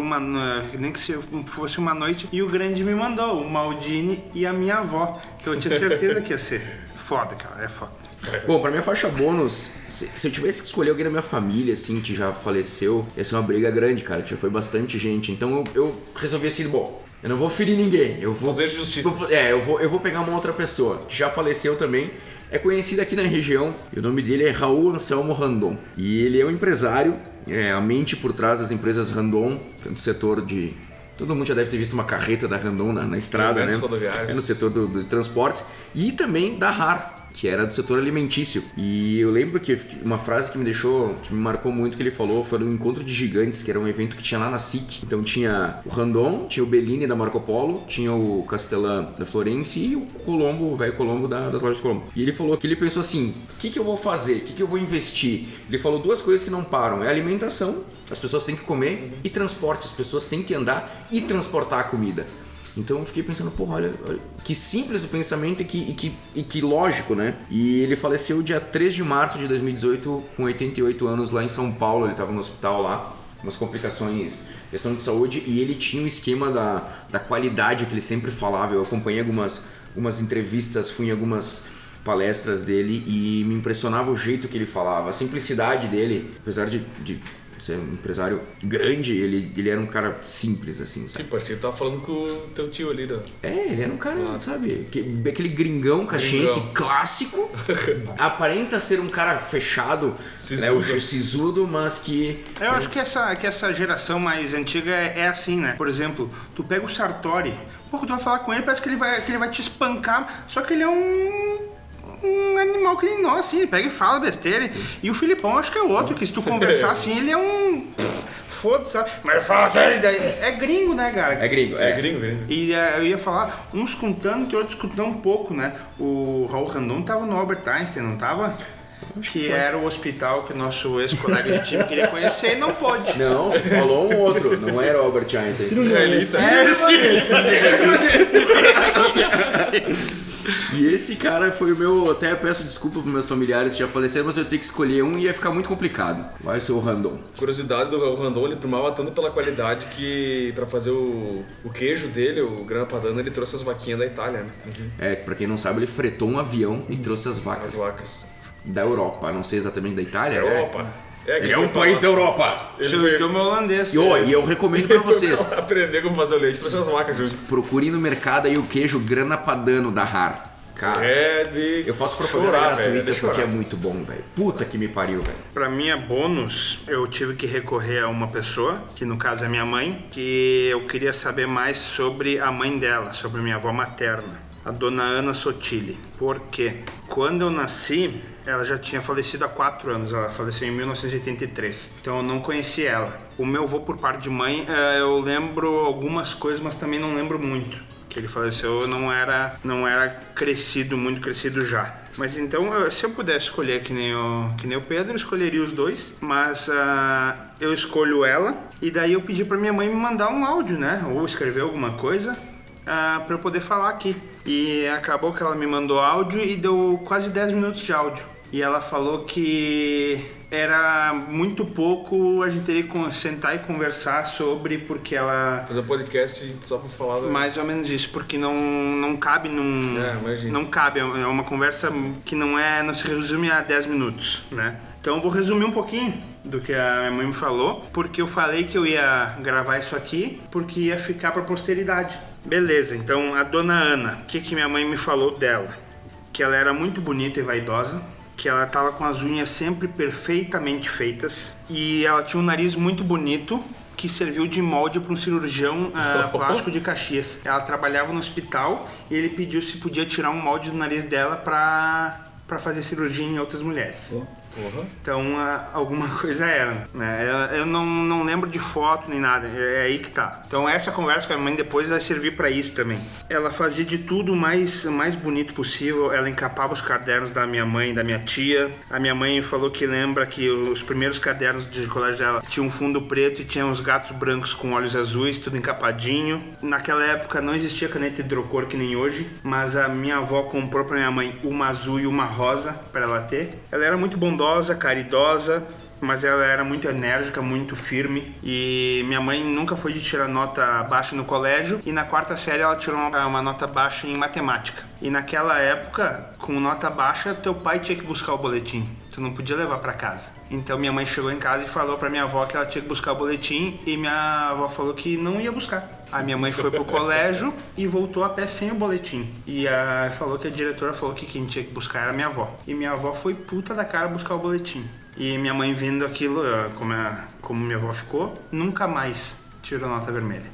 nem que fosse uma noite, e o Grande me mandou, o Maldini e a minha avó. Então eu tinha certeza que ia ser foda, cara, é foda. Bom, pra minha faixa bônus, se eu tivesse que escolher alguém da minha família, assim, que já faleceu, ia ser uma briga grande, cara, que já foi bastante gente. Então eu resolvi assim, bom, eu não vou ferir ninguém, eu vou fazer justiça. Eu vou pegar uma outra pessoa que já faleceu também, é conhecido aqui na região, e o nome dele é Raul Anselmo Randon. E ele é um empresário, a mente por trás das empresas Randon, do setor de... Todo mundo já deve ter visto uma carreta da Randon na estrada, né? É no setor do transportes. E também da RAR, que era do setor alimentício. E eu lembro que uma frase que me marcou muito, que ele falou, foi no Encontro de Gigantes, que era um evento que tinha lá na SIC. Então tinha o Randon, tinha o Bellini da Marco Polo, tinha o Castelã da Florence e o Colombo, o velho Colombo das lojas Colombo. E ele falou que ele pensou assim, o que eu vou fazer? O que eu vou investir? Ele falou duas coisas que não param, é alimentação, as pessoas têm que comer, e transporte, as pessoas têm que andar e transportar a comida. Então eu fiquei pensando, porra, olha que simples o pensamento e que lógico, né? E ele faleceu dia 3 de março de 2018, com 88 anos, lá em São Paulo. Ele estava no hospital lá, umas complicações, questão de saúde, e ele tinha um esquema da qualidade que ele sempre falava. Eu acompanhei algumas entrevistas, fui em algumas palestras dele e me impressionava o jeito que ele falava, a simplicidade dele, apesar de ser um empresário grande, ele era um cara simples, assim, sabe? Sim, parceiro, tava falando com o teu tio ali, né? Ele era um cara, sabe? Aquele gringão caxiense clássico, aparenta ser um cara fechado, né? O sisudo, mas que... Eu acho que essa geração mais antiga é assim, né? Por exemplo, tu pega o Sartori, tu vai falar com ele, parece que ele vai te espancar, só que ele é um animal que nem nós, assim, ele pega e fala besteira. E o Filipão, acho que é outro, que se tu conversar assim, ele é um... Foda-se, sabe? Mas fala sério, é gringo, né, cara? É gringo. E eu ia falar, uns com tanto e outros com tão pouco, né? O Raul Randon tava no Albert Einstein, não tava? Que era o hospital que o nosso ex-colega de time queria conhecer e não pôde. Não, falou um outro, não era o Albert Einstein. E esse cara foi o meu... Até peço desculpa para meus familiares que já faleceram, mas eu tenho que escolher um e ia ficar muito complicado. Vai ser o Randon. Curiosidade do Randon, ele primava tanto pela qualidade que para fazer o queijo dele, o Grana Padano, ele trouxe as vaquinhas da Itália, né? Pra quem não sabe, ele fretou um avião e trouxe as vacas. As vacas. Da Europa, não sei exatamente da Itália. Europa. Ele é um país da Europa. Ele foi meu holandês. E eu recomendo pra vocês. Aprender como fazer o leite, trouxe as vacas junto. Procurem no mercado aí o queijo Grana Padano da RAR. Cara, eu faço propaganda gratuita porque é muito bom, velho. Puta que me pariu, velho. Pra minha bônus, eu tive que recorrer a uma pessoa, que no caso é minha mãe, que eu queria saber mais sobre a mãe dela, sobre minha avó materna. a dona Ana Sotile. Porque quando eu nasci, ela já tinha falecido há 4 anos, ela faleceu em 1983, então eu não conheci ela. O meu avô, por parte de mãe, eu lembro algumas coisas, mas também não lembro muito. Que ele faleceu, eu não era muito crescido já. Mas então, se eu pudesse escolher que nem o Pedro, eu escolheria os dois, mas eu escolho ela, e daí eu pedi pra minha mãe me mandar um áudio, né, ou escrever alguma coisa pra eu poder falar aqui. E acabou que ela me mandou áudio e deu quase 10 minutos de áudio. E ela falou que era muito pouco, a gente teria que sentar e conversar sobre, porque ela... Fazer um podcast só pra falar... Mais ou menos isso, porque não cabe num... imagina. Não cabe, é uma conversa que não se resume a 10 minutos, né? Então eu vou resumir um pouquinho do que a minha mãe me falou, porque eu falei que eu ia gravar isso aqui, porque ia ficar pra posteridade. Beleza, então a dona Ana, o que minha mãe me falou dela? Que ela era muito bonita e vaidosa, que ela tava com as unhas sempre perfeitamente feitas, e ela tinha um nariz muito bonito, que serviu de molde para um cirurgião plástico de Caxias. Ela trabalhava no hospital e ele pediu se podia tirar um molde do nariz dela para fazer cirurgia em outras mulheres. Então alguma coisa era, né? Eu não lembro de foto nem nada, é aí que tá. Então essa conversa com a minha mãe depois vai servir para isso também. Ela fazia de tudo o mais bonito possível, ela encapava os cadernos da minha mãe, da minha tia. A minha mãe falou que lembra que os primeiros cadernos de colégio dela tinham um fundo preto e tinha uns gatos brancos com olhos azuis, tudo encapadinho. Naquela época não existia caneta hidrocor que nem hoje, mas a minha avó comprou pra minha mãe uma azul e uma rosa para ela ter. Ela era muito bondosa, caridosa, mas ela era muito enérgica, muito firme, e minha mãe nunca foi de tirar nota baixa no colégio, e na 4ª série ela tirou uma nota baixa em matemática. E naquela época, com nota baixa, teu pai tinha que buscar o boletim, tu não podia levar para casa. Então minha mãe chegou em casa e falou para minha avó que ela tinha que buscar o boletim, e minha avó falou que não ia buscar. A minha mãe foi pro colégio e voltou a pé sem o boletim. E falou que a diretora falou que quem tinha que buscar era minha avó. E minha avó foi puta da cara buscar o boletim. E minha mãe vendo aquilo, como minha avó ficou, nunca mais tirou nota vermelha.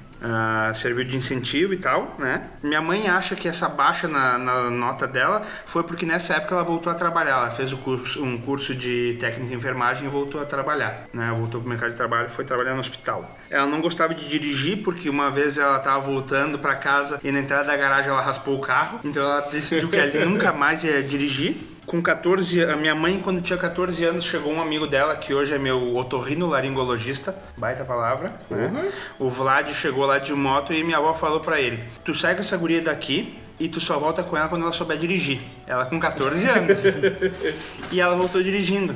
Serviu de incentivo e tal, né? Minha mãe acha que essa baixa na nota dela foi porque nessa época ela voltou a trabalhar. Ela fez um curso de técnica em enfermagem e voltou a trabalhar, né? Voltou pro mercado de trabalho e foi trabalhar no hospital. Ela não gostava de dirigir porque uma vez ela tava voltando pra casa e na entrada da garagem ela raspou o carro. Então ela decidiu que ali nunca mais ia dirigir. Com 14 anos, a minha mãe, quando tinha 14 anos, chegou um amigo dela, que hoje é meu otorrinolaringologista, baita palavra, né? O Vlad chegou lá de moto e minha avó falou pra ele: tu sai com essa guria daqui e tu só volta com ela quando ela souber dirigir. Ela com 14 anos. E ela voltou dirigindo.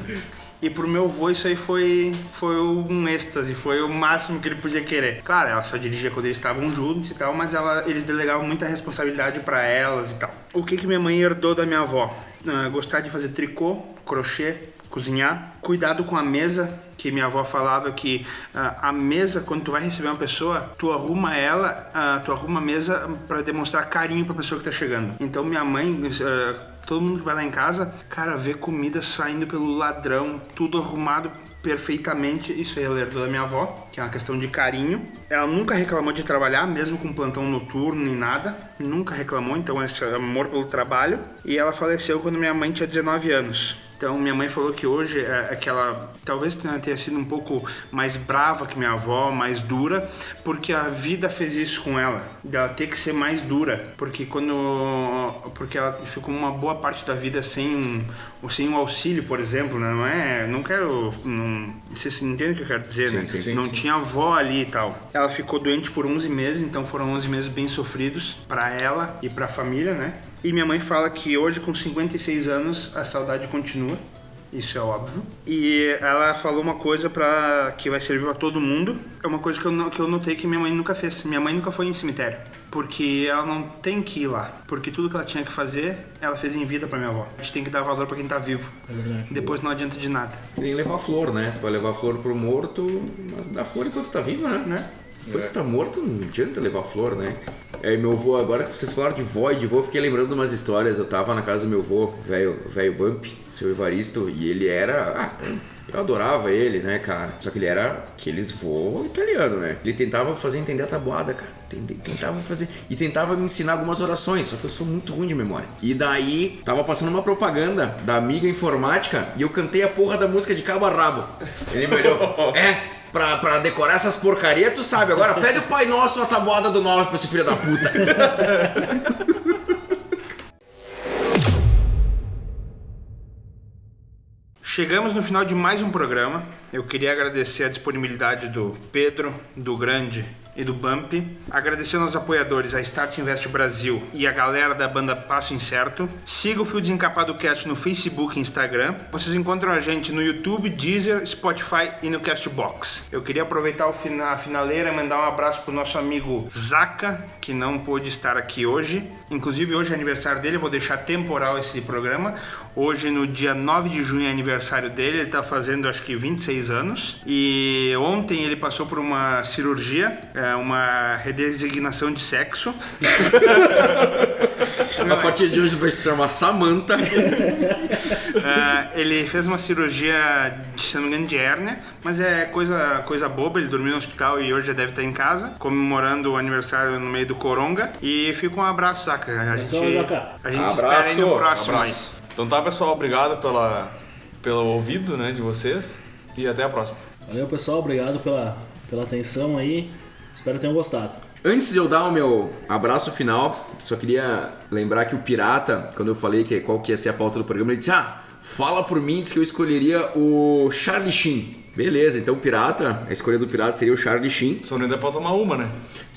E pro meu avô isso aí foi um êxtase, foi o máximo que ele podia querer. Claro, ela só dirigia quando eles estavam juntos e tal, mas eles delegavam muita responsabilidade pra elas e tal. O que minha mãe herdou da minha avó? Gostar de fazer tricô, crochê, cozinhar, cuidado com a mesa, que minha avó falava que a mesa, quando tu vai receber uma pessoa, tu arruma a mesa para demonstrar carinho pra pessoa que tá chegando. Então minha mãe, todo mundo que vai lá em casa, cara, vê comida saindo pelo ladrão, tudo arrumado perfeitamente. Isso aí ela herdou da minha avó, que é uma questão de carinho. Ela nunca reclamou de trabalhar, mesmo com plantão noturno nem nada, nunca reclamou, então esse amor pelo trabalho. E ela faleceu quando minha mãe tinha 19 anos. Então minha mãe falou que hoje é que ela talvez tenha sido um pouco mais brava que minha avó, mais dura, porque a vida fez isso com ela, dela ter que ser mais dura, porque ela ficou uma boa parte da vida sem um auxílio, por exemplo, né? Vocês entendem o que eu quero dizer, né? Sim, não tinha avó ali e tal. Ela ficou doente por 11 meses, então foram 11 meses bem sofridos para ela e para a família, né? E minha mãe fala que hoje, com 56 anos, a saudade continua. Isso é óbvio. E ela falou uma coisa que vai servir para todo mundo. É uma coisa que eu notei que minha mãe nunca fez. Minha mãe nunca foi em cemitério. Porque ela não tem que ir lá. Porque tudo que ela tinha que fazer, ela fez em vida pra minha avó. A gente tem que dar valor pra quem tá vivo. É verdade. Depois não adianta de nada. Nem levar flor, né? Tu vai levar flor pro morto, mas dá flor enquanto tá vivo, né? Depois que tá morto, não adianta levar flor, né? Meu avô, agora que vocês falaram de vó e de vô, eu fiquei lembrando de umas histórias. Eu tava na casa do meu avô, velho Bump, seu Evaristo, e ele era... eu adorava ele, né, cara? Só que ele era aqueles vô italiano, né? Ele tentava fazer entender a tabuada, cara. Tentava fazer. E tentava me ensinar algumas orações, só que eu sou muito ruim de memória. E daí, tava passando uma propaganda da Amiga Informática e eu cantei a porra da música de cabo a rabo. Ele me olhou. Pra decorar essas porcarias, tu sabe. Agora pede o Pai Nosso a tabuada do 9 pra esse filho da puta. Chegamos no final de mais um programa. Eu queria agradecer a disponibilidade do Pedro, do Grande e do Bump. Agradecer aos apoiadores, a Start Invest Brasil e a galera da banda Passo Incerto. Siga o Fio Desencapado Cast no Facebook e Instagram. Vocês encontram a gente no YouTube, Deezer, Spotify e no Castbox. Eu queria aproveitar a finaleira e mandar um abraço pro nosso amigo Zaca, que não pôde estar aqui hoje. Inclusive hoje é aniversário dele, eu vou deixar temporal esse programa. Hoje, no dia 9 de junho, é aniversário dele, ele tá fazendo acho que 26 anos. E ontem ele passou por uma cirurgia, uma redesignação de sexo. A partir de hoje vai se chamar Samantha. Ele fez uma cirurgia, se não me engano, de hérnia, mas é coisa boba. Ele dormiu no hospital e hoje já deve estar em casa, comemorando o aniversário no meio do Coronga. E fica um abraço, Zaca. A gente espera aí no próximo. Abraço. Então tá, pessoal, obrigado pelo ouvido, né, de vocês e até a próxima. Valeu, pessoal, obrigado pela atenção aí, espero que tenham gostado. Antes de eu dar o meu abraço final, só queria lembrar que o Pirata, quando eu falei qual que ia ser a pauta do programa, ele disse, fala por mim, disse que eu escolheria o Charlie Sheen. Beleza, então o Pirata, a escolha do Pirata seria o Charlie Sheen. Só não dá pra tomar uma, né?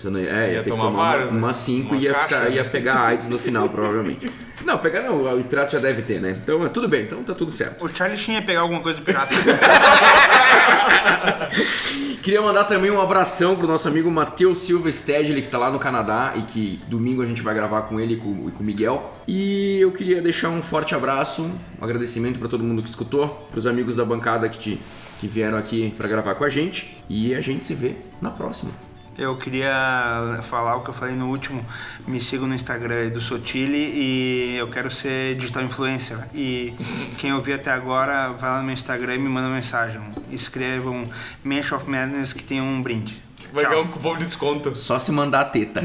Ia ter que tomar várias, uma 5 e ia pegar AIDS no final, provavelmente. Não, pegar não, o Pirata já deve ter, né? Então tudo bem, então tá tudo certo. O Charlie Sheen ia pegar alguma coisa do Pirata. Queria mandar também um abração pro nosso amigo Matheus Silva Stedley, que tá lá no Canadá e que domingo a gente vai gravar com ele e com o Miguel. E eu queria deixar um forte abraço, um agradecimento pra todo mundo que escutou, pros amigos da bancada que vieram aqui pra gravar com a gente. E a gente se vê na próxima. Eu queria falar o que eu falei no último. Me sigam no Instagram do Sotile e eu quero ser digital influencer. E quem ouviu até agora, vai lá no meu Instagram e me manda uma mensagem. Escrevam Mesh of Madness que tem um brinde. Vai ganhar um cupom de desconto. Só se mandar a teta.